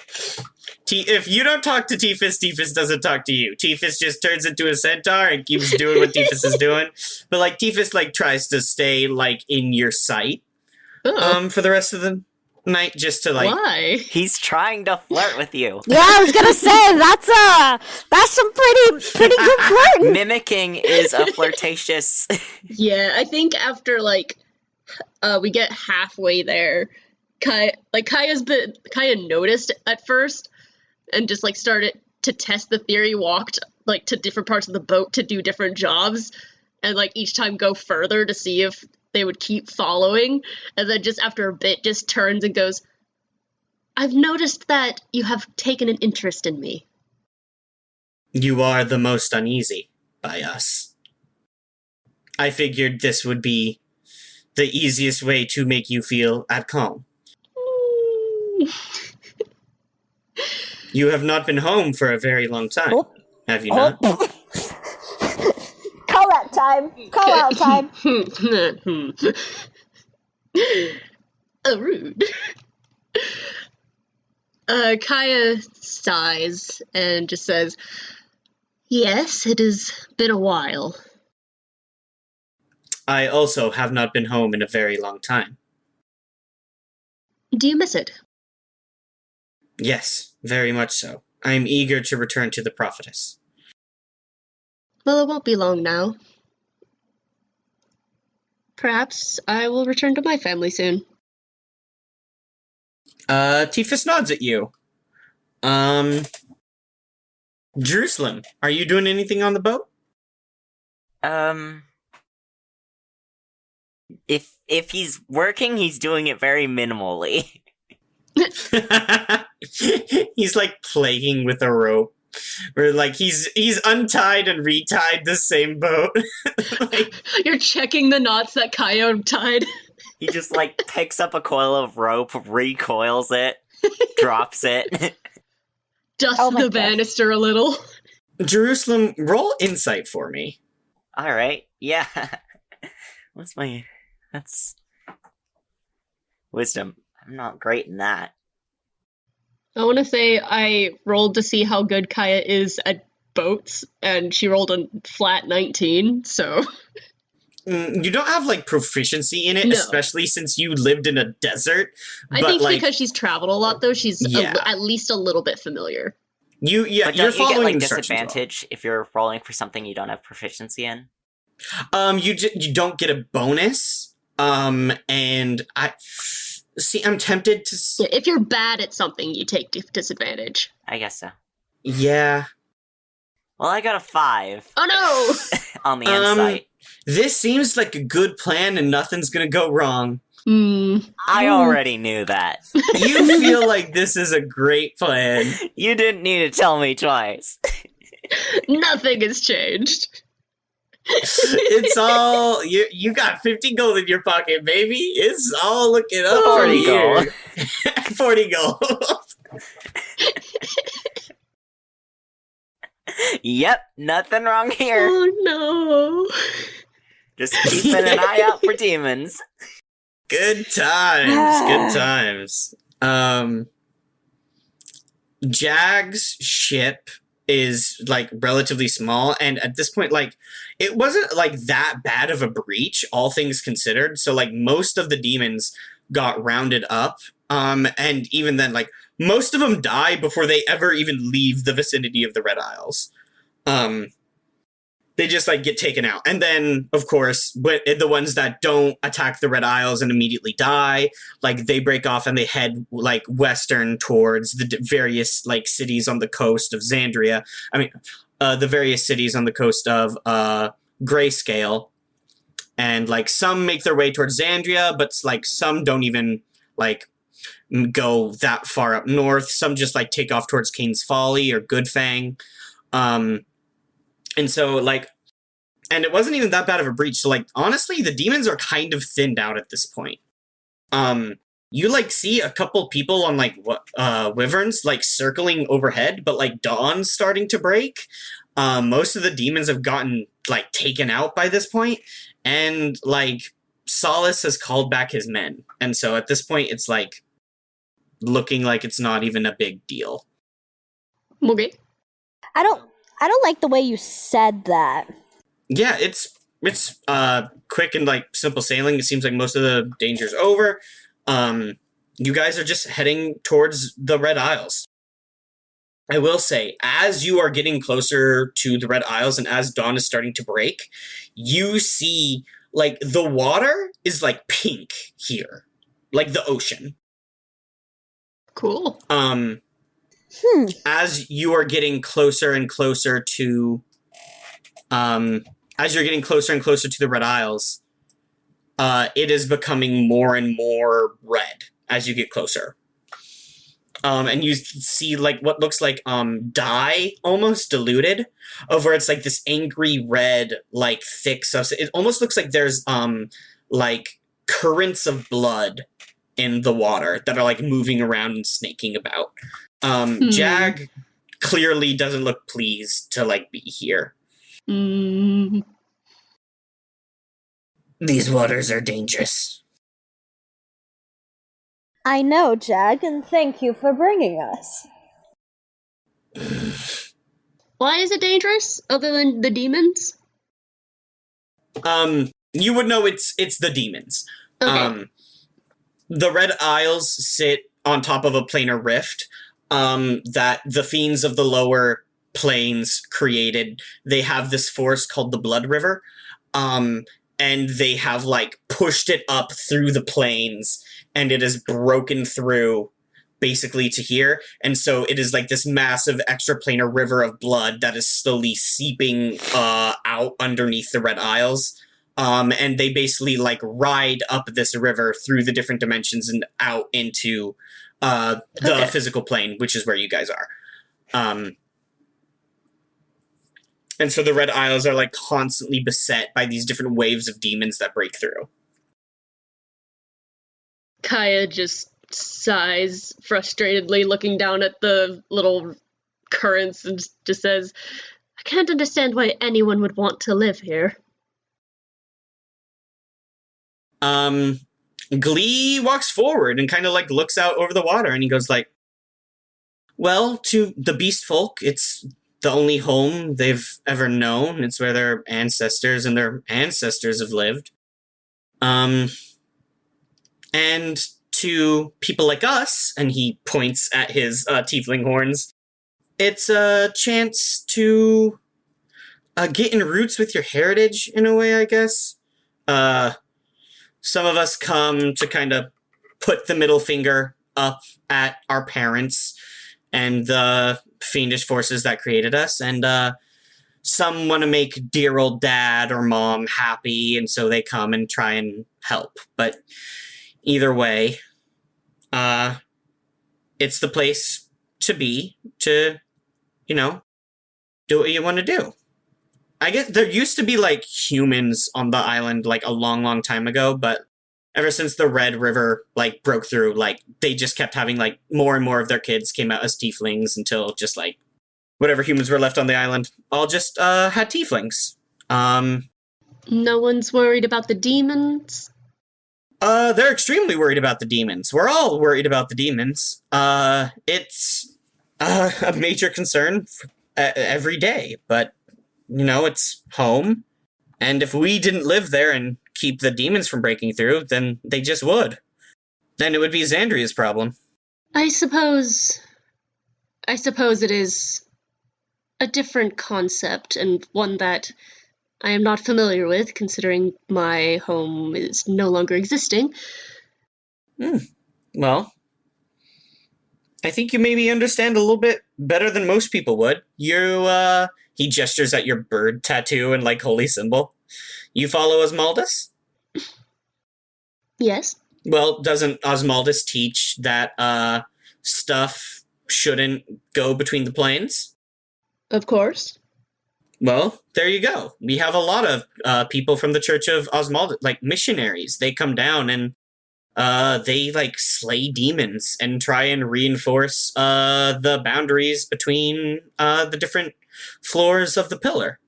Speaker 4: If you don't talk to Tiphys, Tiphys doesn't talk to you. Tiphys just turns into a centaur and keeps doing what Tiphys is doing. But, like, Tiphys, like, tries to stay, like, in your sight. For the rest of the night, just to, like...
Speaker 3: Why?
Speaker 2: He's trying to flirt with you.
Speaker 5: Yeah, I was gonna say, that's some pretty good flirting.
Speaker 2: Mimicking is a flirtatious...
Speaker 3: Yeah, I think after, like, we get halfway there, Kaya noticed at first, and just, like, started to test the theory, walked, like, to different parts of the boat to do different jobs, and, like, each time go further to see if they would keep following, and then just after a bit just turns and goes, I've noticed that you have taken an interest in me.
Speaker 4: You are the most uneasy by us. I figured this would be the easiest way to make you feel at home. You have not been home for a very long time, have you not?
Speaker 5: Call out time. Call out time.
Speaker 3: Rude. Kaya sighs and just says, yes, it has been a while.
Speaker 4: I also have not been home in a very long time.
Speaker 3: Do you miss it?
Speaker 4: Yes, very much so. I am eager to return to the prophetess.
Speaker 3: Well, it won't be long now. Perhaps I will return to my family soon.
Speaker 4: Tiphys nods at you. Jerusalem, are you doing anything on the boat?
Speaker 2: If he's working, he's doing it very minimally.
Speaker 4: He's like playing with a rope. Or like he's untied and retied the same boat.
Speaker 3: You're checking the knots that Kaya tied.
Speaker 2: He just, like, picks up a coil of rope, recoils it, drops it.
Speaker 3: Dust
Speaker 5: Oh my
Speaker 3: the
Speaker 5: gosh.
Speaker 3: banister a little.
Speaker 4: Jerusalem, roll insight for me.
Speaker 2: Alright, yeah. That's... Wisdom. I'm not great in that.
Speaker 3: I want to say I rolled to see how good Kaya is at boats, and she rolled a flat 19, so...
Speaker 4: You don't have, like, proficiency in it,
Speaker 3: No.
Speaker 4: especially since you lived in a desert.
Speaker 3: I
Speaker 4: but,
Speaker 3: think
Speaker 4: like,
Speaker 3: because she's traveled a lot, though, she's
Speaker 4: Yeah.
Speaker 3: at least a little bit familiar.
Speaker 2: But
Speaker 4: you're
Speaker 2: don't you get,
Speaker 4: following
Speaker 2: like,
Speaker 4: instructions well.
Speaker 2: disadvantage if you're rolling for something you don't have proficiency in?
Speaker 4: You don't get a bonus. And I'm tempted to.
Speaker 3: Yeah, if you're bad at something, you take disadvantage.
Speaker 2: I guess so.
Speaker 4: Yeah.
Speaker 2: Well, I got a 5
Speaker 3: Oh no!
Speaker 2: on the insight.
Speaker 4: This seems like a good plan, and nothing's gonna go wrong.
Speaker 2: I already knew that.
Speaker 4: You feel like this is a great plan.
Speaker 2: You didn't need to tell me twice.
Speaker 3: Nothing has changed.
Speaker 4: It's all you got 50 gold in your pocket, baby. It's all looking up
Speaker 2: 40
Speaker 4: for
Speaker 2: gold.
Speaker 4: you. 40 gold.
Speaker 2: Yep, nothing wrong here.
Speaker 3: Oh no.
Speaker 2: Just keeping an eye out for demons.
Speaker 4: Good times. Good times. Jag's ship is, like, relatively small, and at this point, like, it wasn't, like, that bad of a breach, all things considered, so, like, most of the demons got rounded up, and even then, like, most of them die before they ever even leave the vicinity of the Red Isles. They just, like, get taken out. And then, of course, the ones that don't attack the Red Isles and immediately die, like, they break off and they head, like, western towards the various, like, cities on the coast of Xandria. I mean, the various cities on the coast of Grayscale. And, like, some make their way towards Xandria, but, like, some don't even, like, go that far up north. Some just, like, take off towards Kane's Folly or Goodfang. And so, like, and it wasn't even that bad of a breach. So, like, honestly, the demons are kind of thinned out at this point. You, like, see a couple people on, like, wyverns, like, circling overhead, but, like, dawn's starting to break. Most of the demons have gotten, like, taken out by this point, and, like, Solace has called back his men. And so at this point, it's, like, looking like it's not even a big deal.
Speaker 3: Okay.
Speaker 5: I don't like the way you said that.
Speaker 4: Yeah, it's quick and, like, simple sailing. It seems like most of the danger's over. You guys are just heading towards the Red Isles. I will say, as you are getting closer to the Red Isles and as dawn is starting to break, you see, like, the water is, like, pink here. Like the ocean.
Speaker 3: Cool.
Speaker 4: As you are getting closer and closer to the Red Isles, it is becoming more and more red as you get closer. And you see, like, what looks like dye almost diluted over. It's like this angry red, like, thick substance. It almost looks like there's like currents of blood in the water that are, like, moving around and snaking about. Jag clearly doesn't look pleased to, like, be here. These waters are dangerous.
Speaker 5: I know, Jag, and thank you for bringing us.
Speaker 3: Why is it dangerous, other than the demons?
Speaker 4: You would know it's the demons.
Speaker 3: Okay.
Speaker 4: The Red Isles sit on top of a planar rift that the fiends of the lower planes created. They have this force called the Blood River, and they have, like, pushed it up through the plains, and it has broken through basically to here. And so it is like this massive extraplanar river of blood that is slowly seeping out underneath the Red Isles. And they basically, like, ride up this river through the different dimensions and out into the physical plane, which is where you guys are. And so the Red Isles are, like, constantly beset by these different waves of demons that break through.
Speaker 3: Kaya just sighs frustratedly, looking down at the little currents, and just says, I can't understand why anyone would want to live here.
Speaker 4: Glee walks forward and kind of like looks out over the water, and he goes like, well, to the beast folk, it's the only home they've ever known. It's where their ancestors and their ancestors have lived. And to people like us, and he points at his tiefling horns, it's a chance to get in roots with your heritage in a way, I guess. Some of us come to kind of put the middle finger up at our parents and the fiendish forces that created us, and some want to make dear old dad or mom happy, and so they come and try and help. But either way, it's the place to be, to, you know, do what you want to do. I guess there used to be, like, humans on the island, like, a long, long time ago, but ever since the Red River, like, broke through, like, they just kept having, like, more and more of their kids came out as tieflings until just, like, whatever humans were left on the island all just had tieflings.
Speaker 3: No one's worried about the demons?
Speaker 4: They're extremely worried about the demons. We're all worried about the demons. It's a major concern every day, but, you know, it's home. And if we didn't live there and keep the demons from breaking through, then they just would. Then it would be Xandria's problem.
Speaker 3: I suppose it is a different concept, and one that I am not familiar with, considering my home is no longer existing.
Speaker 4: Well, I think you maybe understand a little bit better than most people would. He gestures at your bird tattoo and, like, holy symbol. You follow Osmaldus?
Speaker 3: Yes.
Speaker 4: Well, doesn't Osmaldus teach that stuff shouldn't go between the planes?
Speaker 3: Of course.
Speaker 4: Well, there you go. We have a lot of people from the Church of Osmaldus, like missionaries. They come down and they, like, slay demons and try and reinforce the boundaries between the different floors of the pillar.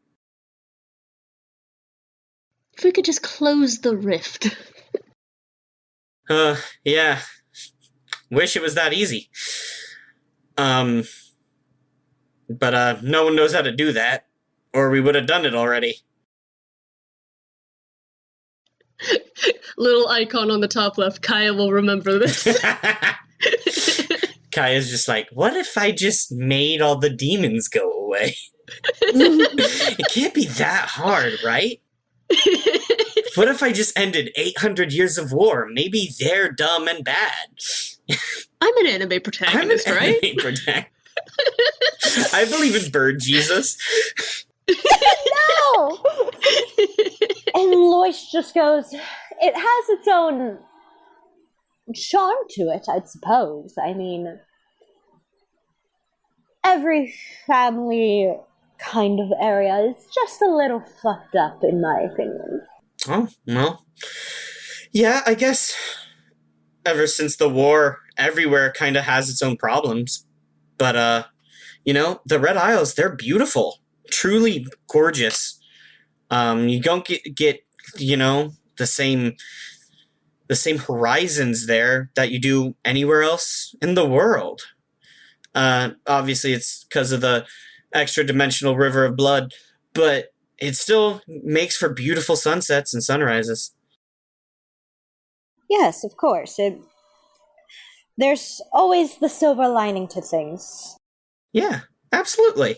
Speaker 3: If we could just close the rift.
Speaker 4: Yeah. Wish it was that easy. But no one knows how to do that, or we would have done it already.
Speaker 3: Little icon on the top left. Kaya will remember this.
Speaker 4: Kaya's just like, what if I just made all the demons go away? It can't be that hard, right? What if I just ended 800 years of war? Maybe they're dumb and bad.
Speaker 3: I'm an anime protagonist, right?
Speaker 4: Anime protagonist. I believe in Bird Jesus.
Speaker 5: No! And Lois just goes, it has its own charm to it, I suppose. I mean, every family kind of area is just a little fucked up, in my opinion.
Speaker 4: Oh, well. Yeah, I guess ever since the war, everywhere kind of has its own problems. But, you know, the Red Isles, they're beautiful. Truly gorgeous. You don't get you know, the same horizons there that you do anywhere else in the world. Obviously, it's because of the extra-dimensional river of blood, but it still makes for beautiful sunsets and sunrises.
Speaker 5: Yes, of course. There's always the silver lining to things.
Speaker 4: Yeah, absolutely.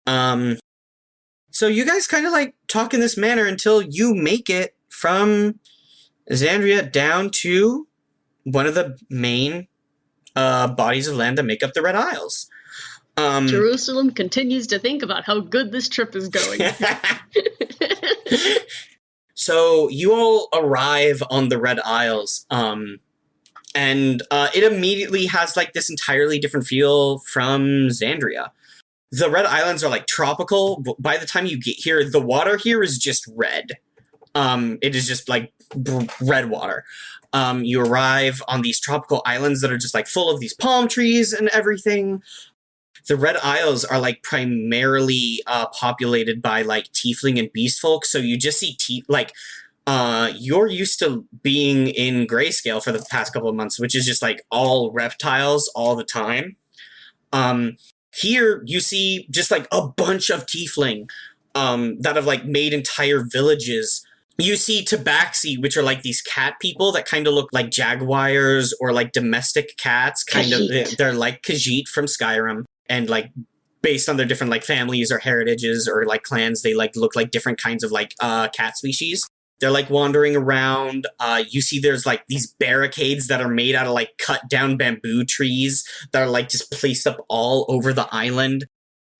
Speaker 4: So you guys kind of like talk in this manner until you make it from Xandria down to one of the main bodies of land that make up the Red Isles.
Speaker 3: Jerusalem continues to think about how good this trip is going.
Speaker 4: So you all arrive on the Red Isles, and it immediately has like this entirely different feel from Xandria. The Red Islands are like tropical. By the time you get here, the water here is just red. It is just like red water. You arrive on these tropical islands that are just like full of these palm trees and everything. The Red Isles are like primarily populated by like tiefling and beast folk. So you just see you're used to being in grayscale for the past couple of months, which is just like all reptiles all the time. Here you see just like a bunch of tiefling that have like made entire villages. You see tabaxi, which are like these cat people that kind of look like jaguars or like domestic cats. They're like Khajiit from Skyrim, and like based on their different like families or heritages or like clans, they like look like different kinds of like cat species. They're like wandering around. You see there's like these barricades that are made out of like cut down bamboo trees that are like just placed up all over the island.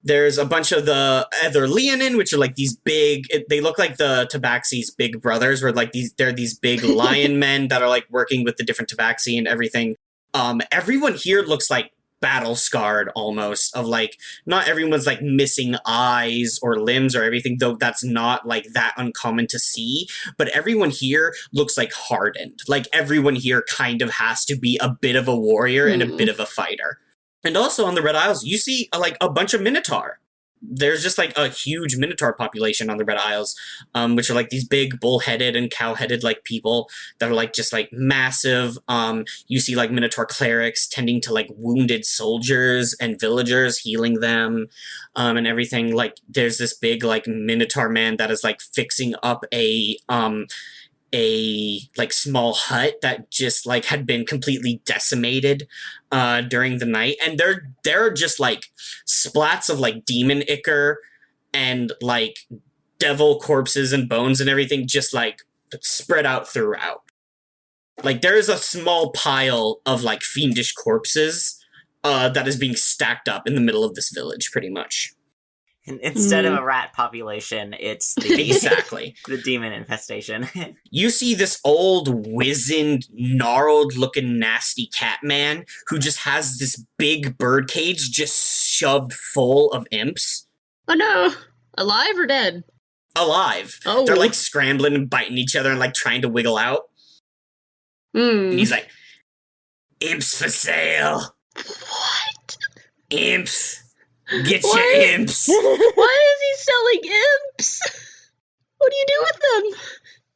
Speaker 4: There's a bunch of the other Leonin, which are like these big, they look like the Tabaxi's big brothers, where like they're these big lion men that are like working with the different Tabaxi and everything. Everyone here looks like battle scarred almost, of like, not everyone's like missing eyes or limbs or everything, though that's not like that uncommon to see, but everyone here looks like hardened. Like everyone here kind of has to be a bit of a warrior and a bit of a fighter. And also on the Red Isles, you see like a bunch of Minotaur. There's just like a huge Minotaur population on the Red Isles, which are like these big bull-headed and cow-headed like people that are like just like massive. You see like Minotaur clerics tending to like wounded soldiers and villagers, healing them, and everything. Like there's this big like Minotaur man that is like fixing up a like small hut that just like had been completely decimated during the night, and there are just like splats of like demon ichor and like devil corpses and bones and everything just like spread out throughout. Like there is a small pile of like fiendish corpses that is being stacked up in the middle of this village pretty much.
Speaker 2: Instead of a rat population, it's the,
Speaker 4: exactly
Speaker 2: the demon infestation.
Speaker 4: You see this old, wizened, gnarled-looking, nasty cat man who just has this big bird cage just shoved full of imps.
Speaker 3: Oh no! Alive or dead?
Speaker 4: Alive.
Speaker 3: Oh.
Speaker 4: They're like scrambling and biting each other and like trying to wiggle out. And he's like, "Imps for sale."
Speaker 3: What?
Speaker 4: Imps. Get your imps.
Speaker 3: Why is he selling imps? What do you do with them?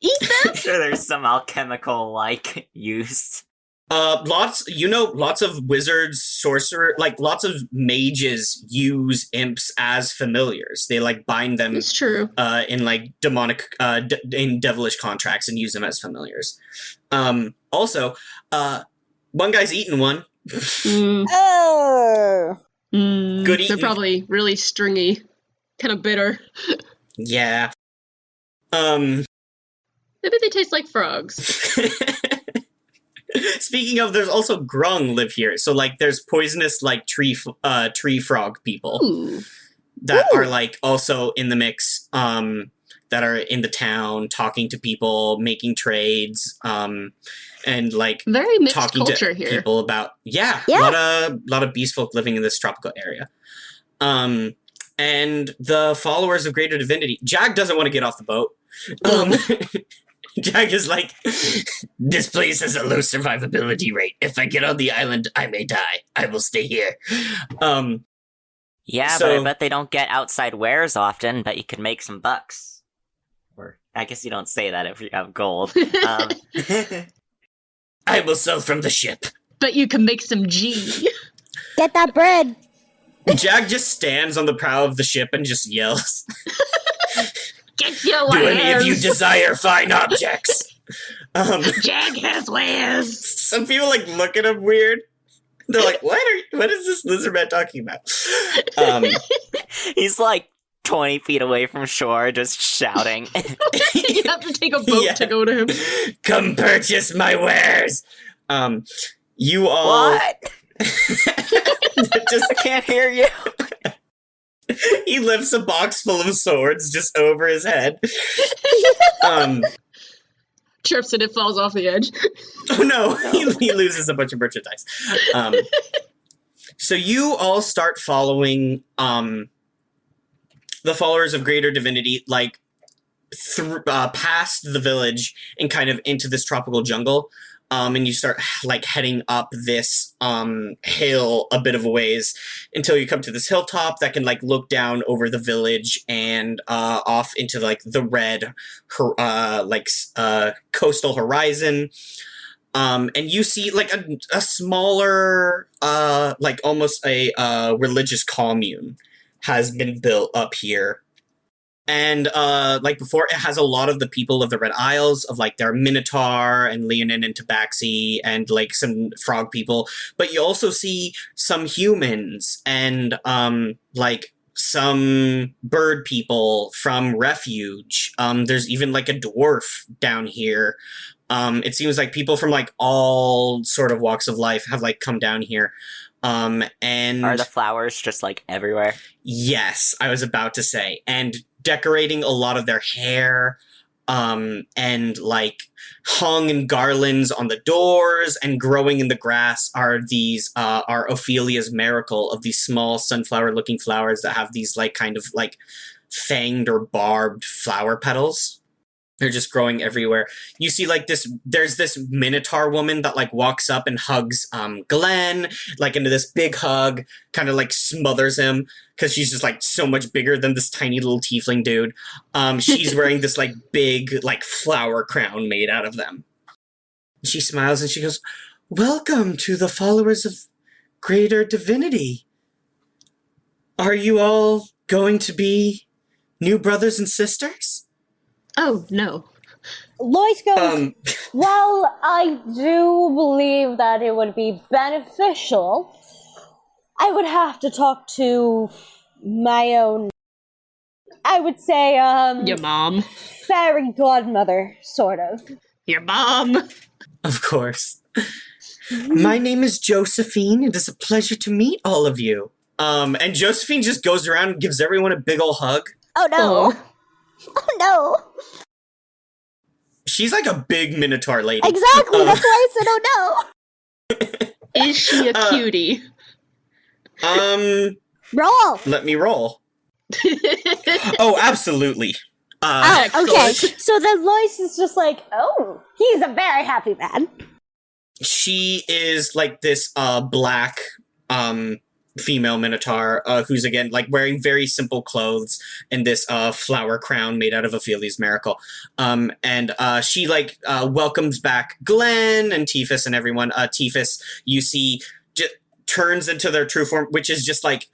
Speaker 3: Eat them?
Speaker 2: I'm sure there's some alchemical like use.
Speaker 4: Lots of wizards, sorcerer, like lots of mages use imps as familiars. They like bind them.
Speaker 3: It's true.
Speaker 4: In like demonic, in devilish contracts and use them as familiars. Also, one guy's eating one.
Speaker 5: Oh.
Speaker 4: Good eating.
Speaker 3: They're probably really stringy, kind of bitter.
Speaker 4: Yeah.
Speaker 3: Maybe they taste like frogs.
Speaker 4: Speaking of, there's also grung live here. So like, there's poisonous like tree frog people.
Speaker 3: Ooh.
Speaker 4: That are like also in the mix. That are in the town, talking to people, making trades, and like
Speaker 3: very mixed
Speaker 4: talking
Speaker 3: culture
Speaker 4: to
Speaker 3: here.
Speaker 4: people about
Speaker 5: Yeah.
Speaker 4: a lot of beast folk living in this tropical area. And the followers of Greater Divinity. Jag doesn't want to get off the boat. Jag is like, "This place has a low survivability rate. If I get on the island, I may die. I will stay here."
Speaker 2: Yeah,
Speaker 4: So-
Speaker 2: but I bet they don't get outside wares often, but you could make some bucks. Or, I guess you don't say that if you have gold.
Speaker 4: I will sell from the ship.
Speaker 3: But you can make some G.
Speaker 5: Get that bread.
Speaker 4: Jag just stands on the prow of the ship and just yells,
Speaker 3: Get your
Speaker 4: "Do any of you
Speaker 3: wares!
Speaker 4: desire fine objects?"
Speaker 3: Jag has wares!
Speaker 4: Some people like look at him weird. They're like, what is this lizard man talking about?
Speaker 2: He's like 20 feet away from shore, just shouting.
Speaker 3: You have to take a boat to go to him.
Speaker 4: "Come purchase my wares." You all
Speaker 2: What?
Speaker 4: just
Speaker 2: I can't hear you.
Speaker 4: he lifts a box full of swords just over his head.
Speaker 3: Trips and it falls off the edge.
Speaker 4: Oh no, he loses a bunch of merchandise. So you all start following the followers of Greater Divinity. Like, past the village and kind of into this tropical jungle. And you start like heading up this hill a bit of a ways until you come to this hilltop that can like look down over the village and off into like the red coastal horizon. And you see like a smaller like almost a religious commune has been built up here. And, like before, it has a lot of the people of the Red Isles, of, like, their Minotaur and Leonin and Tabaxi and, like, some frog people. But you also see some humans and, like, some bird people from Refuge. There's even, like, a dwarf down here. It seems like people from, like, all sort of walks of life have, like, come down here. And...
Speaker 2: Are the flowers just, like, everywhere?
Speaker 4: Yes, I was about to say. And decorating a lot of their hair, and like hung in garlands on the doors and growing in the grass are these are Ophelia's miracle of these small sunflower looking flowers that have these like kind of like fanged or barbed flower petals. They're just growing everywhere. You see like there's this Minotaur woman that like walks up and hugs Glenn, like into this big hug, kind of like smothers him because she's just like so much bigger than this tiny little tiefling dude. She's wearing this like big like flower crown made out of them. She smiles and she goes, "Welcome to the followers of greater divinity. Are you all going to be new brothers and sisters?"
Speaker 3: Oh, no.
Speaker 5: Lois goes, well, I do believe that it would be beneficial. I would have to talk to my own, I would say,
Speaker 3: Your mom.
Speaker 5: fairy godmother, sort of.
Speaker 3: Your mom.
Speaker 4: Of course. My name is Josephine. It is a pleasure to meet all of you. And Josephine just goes around and gives everyone a big ol' hug.
Speaker 5: Oh, no.
Speaker 3: Oh.
Speaker 5: Oh, no.
Speaker 4: She's like a big Minotaur lady.
Speaker 5: Exactly, that's why I said, oh, no.
Speaker 3: Is she a cutie?
Speaker 5: Roll.
Speaker 4: Let me roll. Oh, absolutely.
Speaker 5: Oh, okay.
Speaker 3: excellent.
Speaker 5: So then Lois is just like, oh, he's a very happy man.
Speaker 4: She is like this black female Minotaur who's again like wearing very simple clothes and this flower crown made out of Ophelia's miracle. And she like welcomes back Glenn and Tiphys and everyone. Tiphys, you see, turns into their true form, which is just like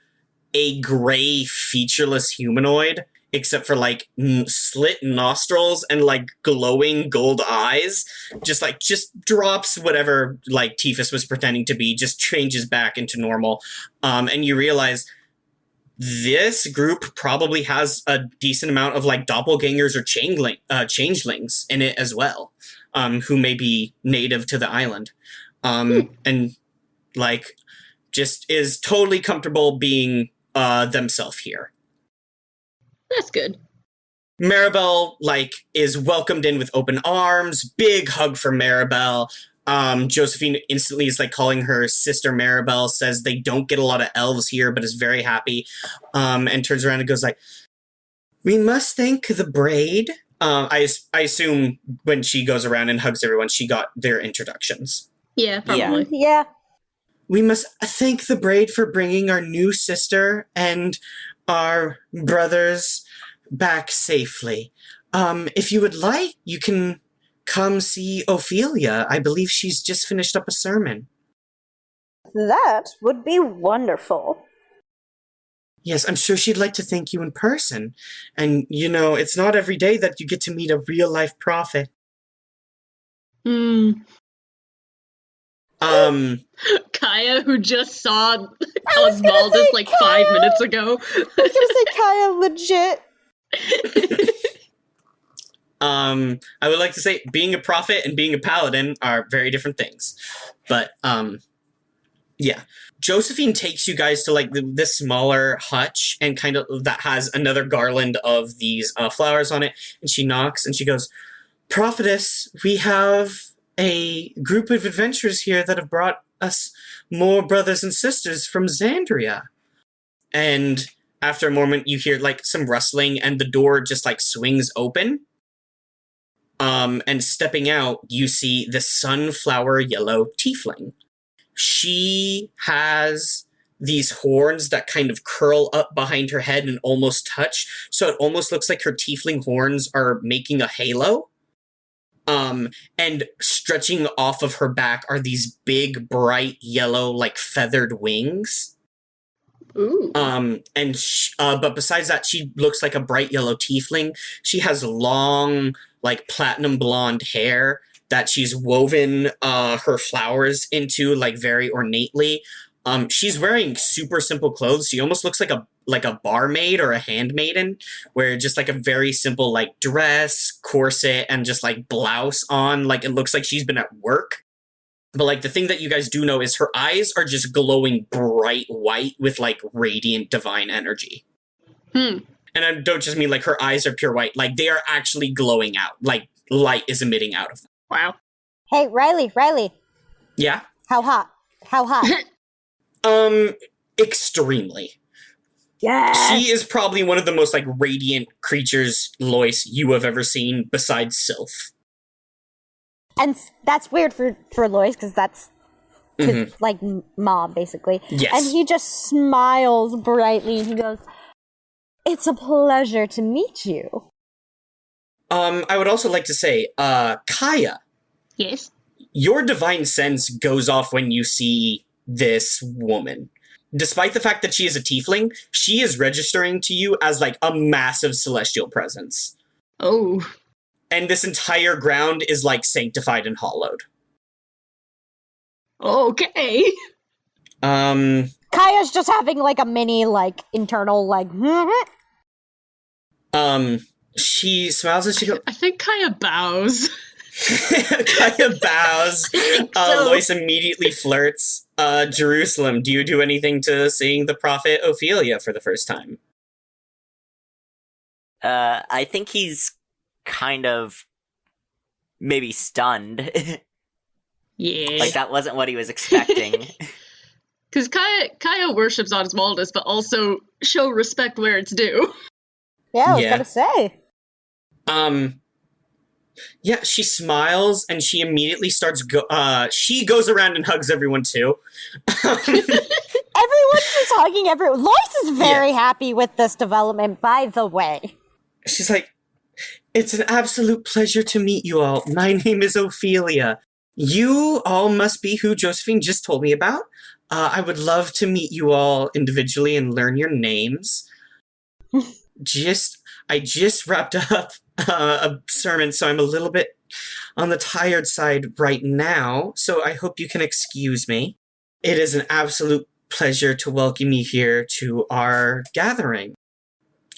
Speaker 4: a gray, featureless humanoid, except for like slit nostrils and like glowing gold eyes. Just drops whatever like Tiphys was pretending to be, just changes back into normal. And you realize this group probably has a decent amount of like doppelgangers or changelings in it as well, who may be native to the island. And like just is totally comfortable being themselves here.
Speaker 3: That's good.
Speaker 4: Maribel, like, is welcomed in with open arms. Big hug for Maribel. Josephine instantly is, like, calling her sister Maribel, says they don't get a lot of elves here, but is very happy, and turns around and goes, like, "We must thank the braid." I assume when she goes around and hugs everyone, she got their introductions.
Speaker 3: Yeah, probably.
Speaker 5: Yeah.
Speaker 4: "We must thank the braid for bringing our new sister and our brothers back safely. If you would like, you can come see Ophelia. I believe she's just finished up a sermon."
Speaker 5: That would be wonderful.
Speaker 4: "Yes, I'm sure she'd like to thank you in person. And, you know, it's not every day that you get to meet a real-life prophet."
Speaker 3: Kaya, who just saw Oswaldus like 5 minutes ago.
Speaker 5: I was gonna say Kaya legit.
Speaker 4: I would like to say being a prophet and being a paladin are very different things. But, yeah. Josephine takes you guys to, like, this smaller hutch and kind of that has another garland of these flowers on it. And she knocks and she goes, "Prophetess, we have a group of adventurers here that have brought us more brothers and sisters from Xandria." And after a moment, you hear, like, some rustling, and the door just, like, swings open. And stepping out, you see the sunflower yellow tiefling. She has these horns that kind of curl up behind her head and almost touch, so it almost looks like her tiefling horns are making a halo. And stretching off of her back are these big, bright yellow, like, feathered wings.
Speaker 3: Ooh.
Speaker 4: But besides that, she looks like a bright yellow tiefling. She has long, like, platinum blonde hair that she's woven her flowers into, like, very ornately. She's wearing super simple clothes. She almost looks like a barmaid or a handmaiden, where just, like, a very simple, like, dress, corset, and just, like, blouse on. Like, it looks like she's been at work. But, like, the thing that you guys do know is her eyes are just glowing bright white with, like, radiant divine energy. And I don't just mean, like, her eyes are pure white. Like, they are actually glowing out. Like, light is emitting out of them.
Speaker 3: Wow.
Speaker 5: Hey, Riley.
Speaker 4: Yeah?
Speaker 5: How hot?
Speaker 4: Extremely.
Speaker 5: Yeah.
Speaker 4: She is probably one of the most, like, radiant creatures, Lois, you have ever seen besides Sylph.
Speaker 5: And that's weird for Lois, because that's his, like, mom, basically.
Speaker 4: Yes.
Speaker 5: And he just smiles brightly, and he goes, "It's a pleasure to meet you."
Speaker 4: I would also like to say, Kaya,
Speaker 3: Yes.
Speaker 4: your divine sense goes off when you see this woman. Despite the fact that she is a tiefling, she is registering to you as, like, a massive celestial presence.
Speaker 3: Oh.
Speaker 4: And this entire ground is, like, sanctified and hallowed.
Speaker 3: Okay.
Speaker 5: Kaya's just having, like, a mini, like, internal, like,
Speaker 4: She smiles as she goes,
Speaker 3: I think Kaya bows.
Speaker 4: Kaya bows.
Speaker 3: So-
Speaker 4: Lois immediately flirts. Jerusalem, do you do anything to seeing the prophet Ophelia for the first time?
Speaker 2: I think he's kind of maybe stunned.
Speaker 3: Yeah.
Speaker 2: Like, that wasn't what he was expecting.
Speaker 3: Because Kaya worships Oswaldus, but also show respect where it's due.
Speaker 5: yeah, I was
Speaker 4: Yeah.
Speaker 5: gonna say.
Speaker 4: Yeah, she smiles and she immediately starts she goes around and hugs everyone too.
Speaker 5: Everyone's just hugging everyone. Lois is very happy with this development, by the way.
Speaker 4: She's like, "It's an absolute pleasure to meet you all. My name is Ophelia. You all must be who Josephine just told me about. I would love to meet you all individually and learn your names. I just wrapped up a sermon, so I'm a little bit on the tired side right now, so I hope you can excuse me. It is an absolute pleasure to welcome you here to our gathering.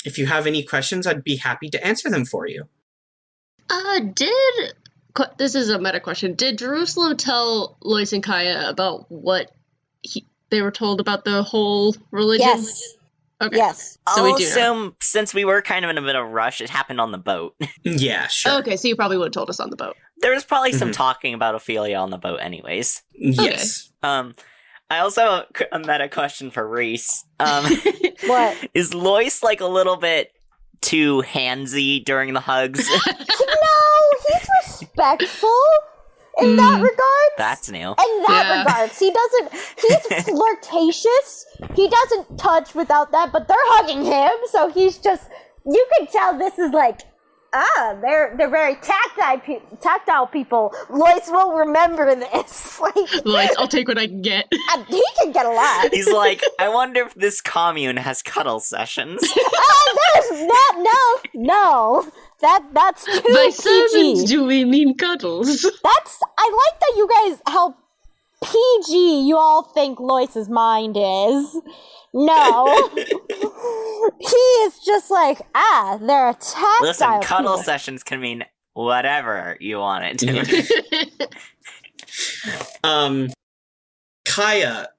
Speaker 4: If you have any questions, I'd be happy to answer them for you."
Speaker 3: This is a meta question. Did Jerusalem tell Lois and Kaya about what they were told about the whole religion?
Speaker 5: Yes.
Speaker 3: Okay.
Speaker 5: Yes.
Speaker 3: So we do know.
Speaker 2: Also, since we were kind of in a bit of a rush, it happened on the boat.
Speaker 4: Yeah, sure.
Speaker 3: Okay, so you probably would have told us on the boat.
Speaker 2: There was probably some talking about Ophelia on the boat anyways.
Speaker 4: Yes.
Speaker 2: I also have a meta question for Reese.
Speaker 5: What?
Speaker 2: Is Lois, like, a little bit too handsy during the hugs?
Speaker 5: No, he's respectful in that regard.
Speaker 2: That's new.
Speaker 5: In that regards, he's flirtatious. He doesn't touch without that, but they're hugging him, so he's just, you can tell this is like, they're very tactile people. Lois will remember this. Like,
Speaker 3: Lois, I'll take what I can get.
Speaker 5: he can get a lot.
Speaker 2: He's like, I wonder if this commune has cuddle sessions.
Speaker 5: No. That's too
Speaker 3: By
Speaker 5: PG.
Speaker 3: sermons, do we mean cuddles?
Speaker 5: I like that you guys how PG you all think Lois's mind is. No. He is just like, they're a tactile
Speaker 2: Listen, cuddle
Speaker 5: people.
Speaker 2: sessions can mean whatever you want it to.
Speaker 4: Kaya,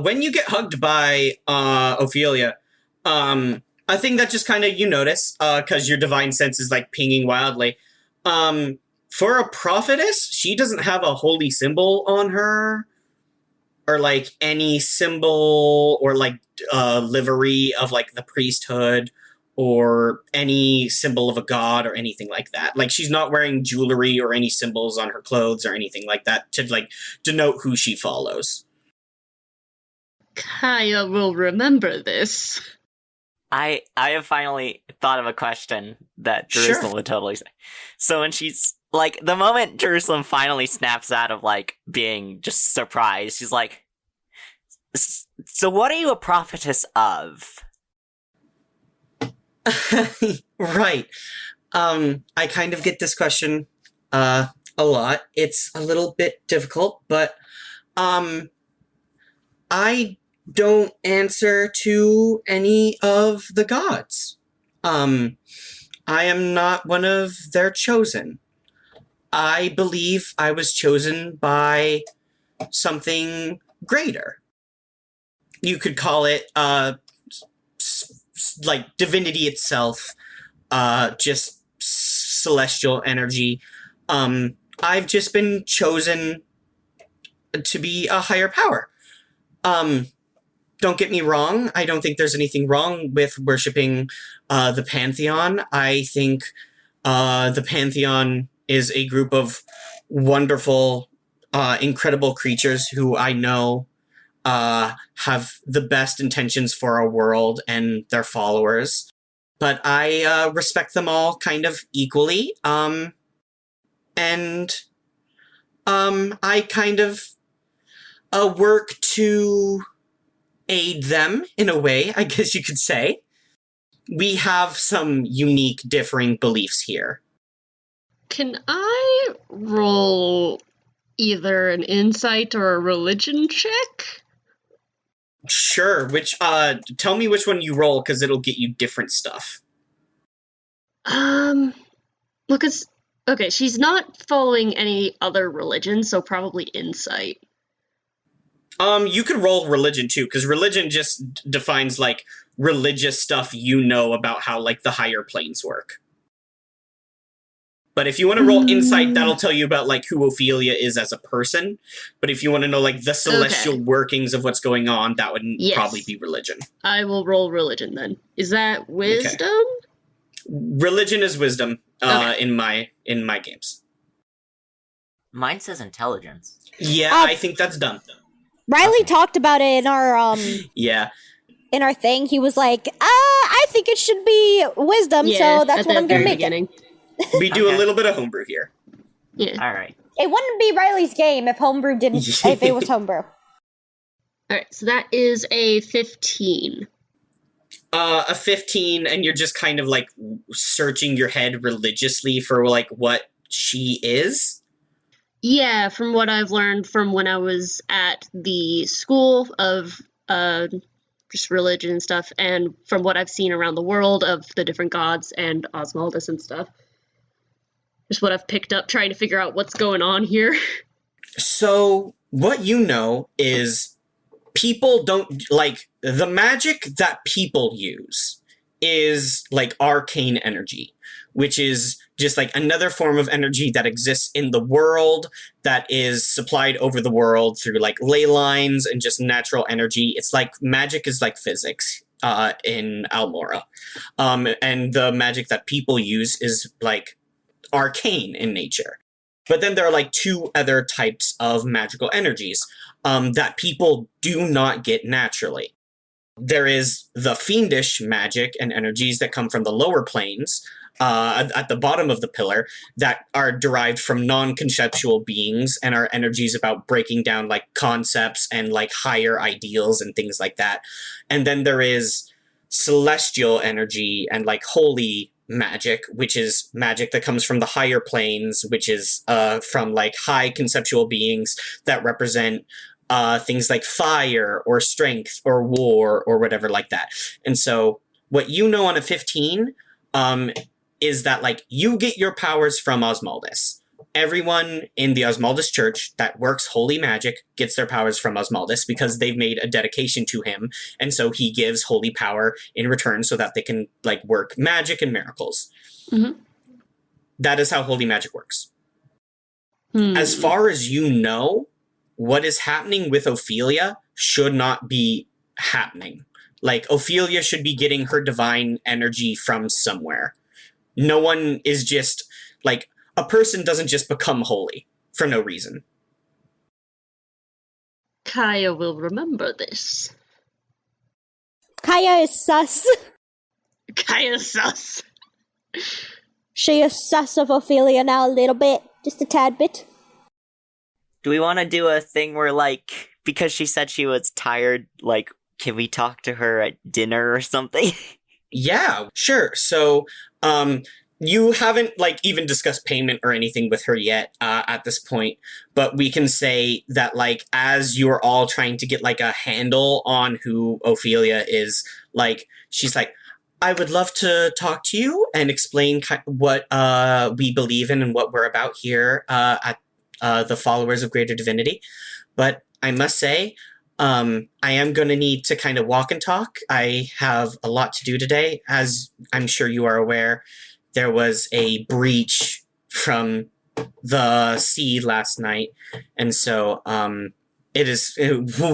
Speaker 4: when you get hugged by Ophelia, I think that just kind of you notice, because your divine sense is like pinging wildly. For a prophetess, she doesn't have a holy symbol on her or like any symbol or like livery of like the priesthood or any symbol of a god or anything like that. Like she's not wearing jewelry or any symbols on her clothes or anything like that to like denote who she follows.
Speaker 3: Kaya will remember this.
Speaker 2: I have finally thought of a question that Jerusalem would totally say. So when she's like, the moment Jerusalem finally snaps out of like being just surprised, she's like, "So what are you a prophetess of?"
Speaker 4: Right. I kind of get this question a lot. It's a little bit difficult, but I don't answer to any of the gods. I am not one of their chosen. I believe I was chosen by something greater. You could call it like divinity itself, just celestial energy. I've just been chosen to be a higher power. Don't get me wrong. I don't think there's anything wrong with worshiping the Pantheon. I think the Pantheon is a group of wonderful, incredible creatures who I know have the best intentions for our world and their followers. But I respect them all kind of equally. And I kind of work to aid them in a way, I guess you could say. We have some unique, differing beliefs here.
Speaker 3: Can I roll either an insight or a religion check?
Speaker 4: Sure. Tell me which one you roll, because it'll get you different stuff.
Speaker 3: Because, okay, she's not following any other religion, so probably insight.
Speaker 4: You could roll religion too, because religion just defines like religious stuff you know about how like the higher planes work. But if you want to roll insight, that'll tell you about like who Ophelia is as a person. But if you want to know like the celestial workings of what's going on, that would probably be religion.
Speaker 3: I will roll religion then. Is that wisdom?
Speaker 4: Okay. Religion is wisdom in my games.
Speaker 2: Mine says intelligence.
Speaker 4: Yeah, I think that's done.
Speaker 5: Riley talked about it in our
Speaker 4: yeah.
Speaker 5: In our thing. He was like, I think it should be wisdom, so that's what I'm gonna make it.
Speaker 4: We do a little bit of homebrew here.
Speaker 3: Yeah.
Speaker 2: All right.
Speaker 5: It wouldn't be Riley's game if homebrew didn't. If it was homebrew.
Speaker 3: All right, so that is a 15.
Speaker 4: A 15, and you're just kind of like searching your head religiously for like what she is.
Speaker 3: Yeah, from what I've learned from when I was at the school of just religion and stuff, and from what I've seen around the world of the different gods and Osmaldus and stuff. Just what I've picked up trying to figure out what's going on here.
Speaker 4: So, what you know is people don't, like, the magic that people use is, like, arcane energy, which is just, like, another form of energy that exists in the world that is supplied over the world through, like, ley lines and just natural energy. It's like, magic is like physics in Almora. And the magic that people use is, like, arcane in nature. But then there are like two other types of magical energies that people do not get naturally. There is the fiendish magic and energies that come from the lower planes at the bottom of the pillar that are derived from non-conceptual beings and are energies about breaking down like concepts and like higher ideals and things like that. And then there is celestial energy and like holy magic, which is magic that comes from the higher planes, which is from like high conceptual beings that represent things like fire or strength or war or whatever like that. And so what you know on a 15 is that like you get your powers from Osmaldus. Everyone in the Osmaldus church that works holy magic gets their powers from Osmaldus because they've made a dedication to him, and so he gives holy power in return so that they can like work magic and miracles.
Speaker 3: Mm-hmm.
Speaker 4: That is how holy magic works. As far as you know, what is happening with Ophelia should not be happening. Like, Ophelia should be getting her divine energy from somewhere. No one is just, like, a person doesn't just become holy for no reason.
Speaker 3: Kaya will remember this.
Speaker 5: Kaya is sus.
Speaker 3: Kaya's sus.
Speaker 5: She is sus of Ophelia now a little bit. Just a tad bit.
Speaker 2: Do we want to do a thing where, like, because she said she was tired, like, can we talk to her at dinner or something?
Speaker 4: Yeah, sure. So, you haven't, like, even discussed payment or anything with her yet at this point, but we can say that, like, as you're all trying to get, like, a handle on who Ophelia is, like, she's like, I would love to talk to you and explain what we believe in and what we're about here at the Followers of Greater Divinity. But I must say, I am going to need to kind of walk and talk. I have a lot to do today. As I'm sure you are aware, there was a breach from the sea last night. And so it is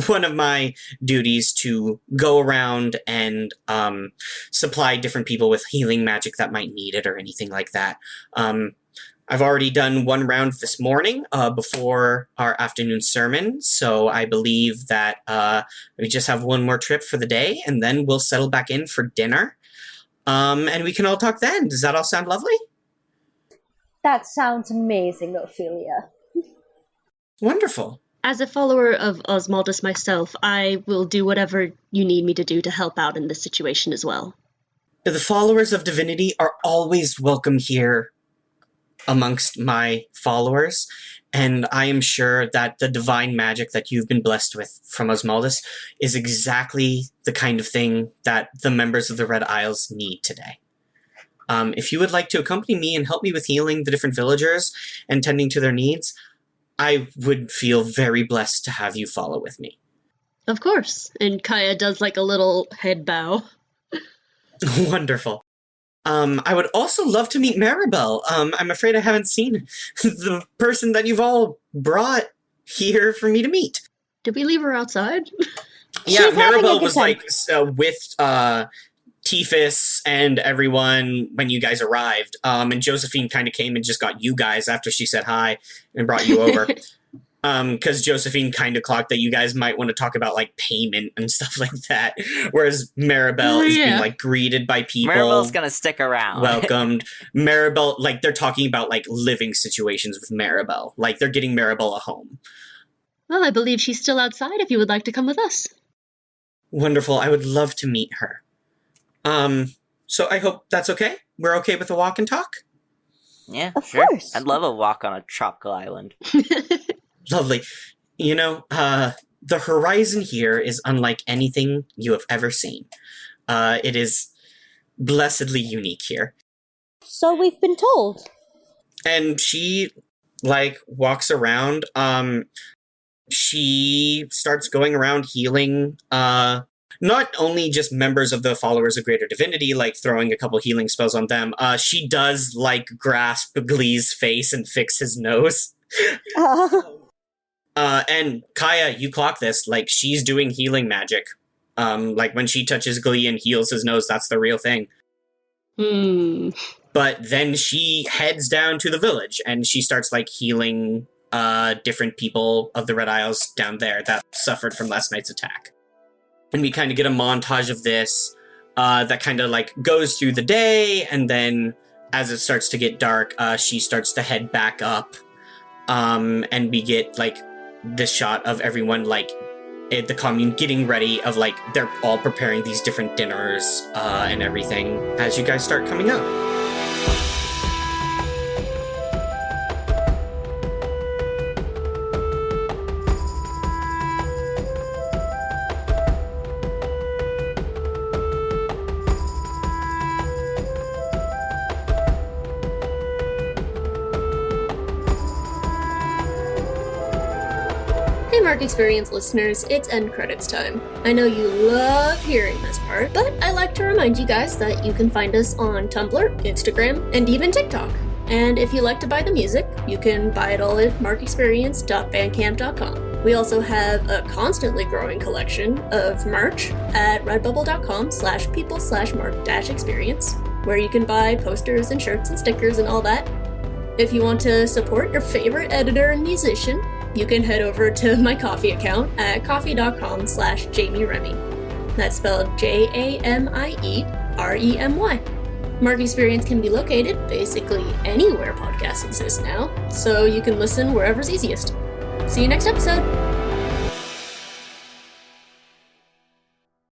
Speaker 4: one of my duties to go around and supply different people with healing magic that might need it or anything like that. I've already done one round this morning before our afternoon sermon, so I believe that we just have one more trip for the day, and then we'll settle back in for dinner. And we can all talk then. Does that all sound lovely?
Speaker 5: That sounds amazing, Ophelia.
Speaker 4: Wonderful.
Speaker 3: As a follower of Osmaldus myself, I will do whatever you need me to do to help out in this situation as well.
Speaker 4: The followers of divinity are always welcome here amongst my followers, and I am sure that the divine magic that you've been blessed with from Osmaldus is exactly the kind of thing that the members of the Red Isles need today. If you would like to accompany me and help me with healing the different villagers and tending to their needs, I would feel very blessed to have you follow with me.
Speaker 3: Of course. And Kaya does like a little head bow.
Speaker 4: Wonderful. I would also love to meet Maribel. I'm afraid I haven't seen the person that you've all brought here for me to meet.
Speaker 3: Did we leave her outside?
Speaker 4: Yeah,
Speaker 5: She's having a
Speaker 4: Maribel
Speaker 5: good
Speaker 4: was
Speaker 5: time.
Speaker 4: like with Tiphys and everyone when you guys arrived. And Josephine kind of came and just got you guys after she said hi and brought you over. Because Josephine kind of clocked that you guys might want to talk about, like, payment and stuff like that. Whereas Maribel is being, like, greeted by people.
Speaker 2: Maribel's gonna stick around.
Speaker 4: Welcomed. Maribel, like, they're talking about, like, living situations with Maribel. Like, they're getting Maribel a home.
Speaker 3: Well, I believe she's still outside if you would like to come with us.
Speaker 4: Wonderful. I would love to meet her. So I hope that's okay? We're okay with a walk and talk?
Speaker 2: Yeah,
Speaker 5: Of
Speaker 2: sure.
Speaker 5: course.
Speaker 2: I'd love a walk on a tropical island.
Speaker 4: Lovely. You know, the horizon here is unlike anything you have ever seen. It is blessedly unique here.
Speaker 5: So we've been told.
Speaker 4: And she, like, walks around. She starts going around healing, not only just members of the Followers of Greater Divinity, like throwing a couple healing spells on them. She does, like, grasp Glee's face and fix his nose. And Kaya, you clock this, like, she's doing healing magic. Like, when she touches Glee and heals his nose, that's the real thing. But then she heads down to the village, and she starts, like, healing different people of the Red Isles down there that suffered from last night's attack. And we kind of get a montage of this that kind of, like, goes through the day, and then as it starts to get dark, she starts to head back up. And we get, like, this shot of everyone, like, at the commune getting ready of, like, they're all preparing these different dinners and everything as you guys start coming up.
Speaker 6: Hey Mark Experience listeners, it's end credits time. I know you love hearing this part, but I like to remind you guys that you can find us on Tumblr, Instagram, and even TikTok. And if you like to buy the music, you can buy it all at markexperience.bandcamp.com. We also have a constantly growing collection of merch at redbubble.com/people/mark-experience, where you can buy posters and shirts and stickers and all that. If you want to support your favorite editor and musician, you can head over to my Ko-fi account at ko-fi.com/JamieRemy. That's spelled JAMIEREMY. Mark Experience can be located basically anywhere podcasts exist now, so you can listen wherever's easiest. See you next episode!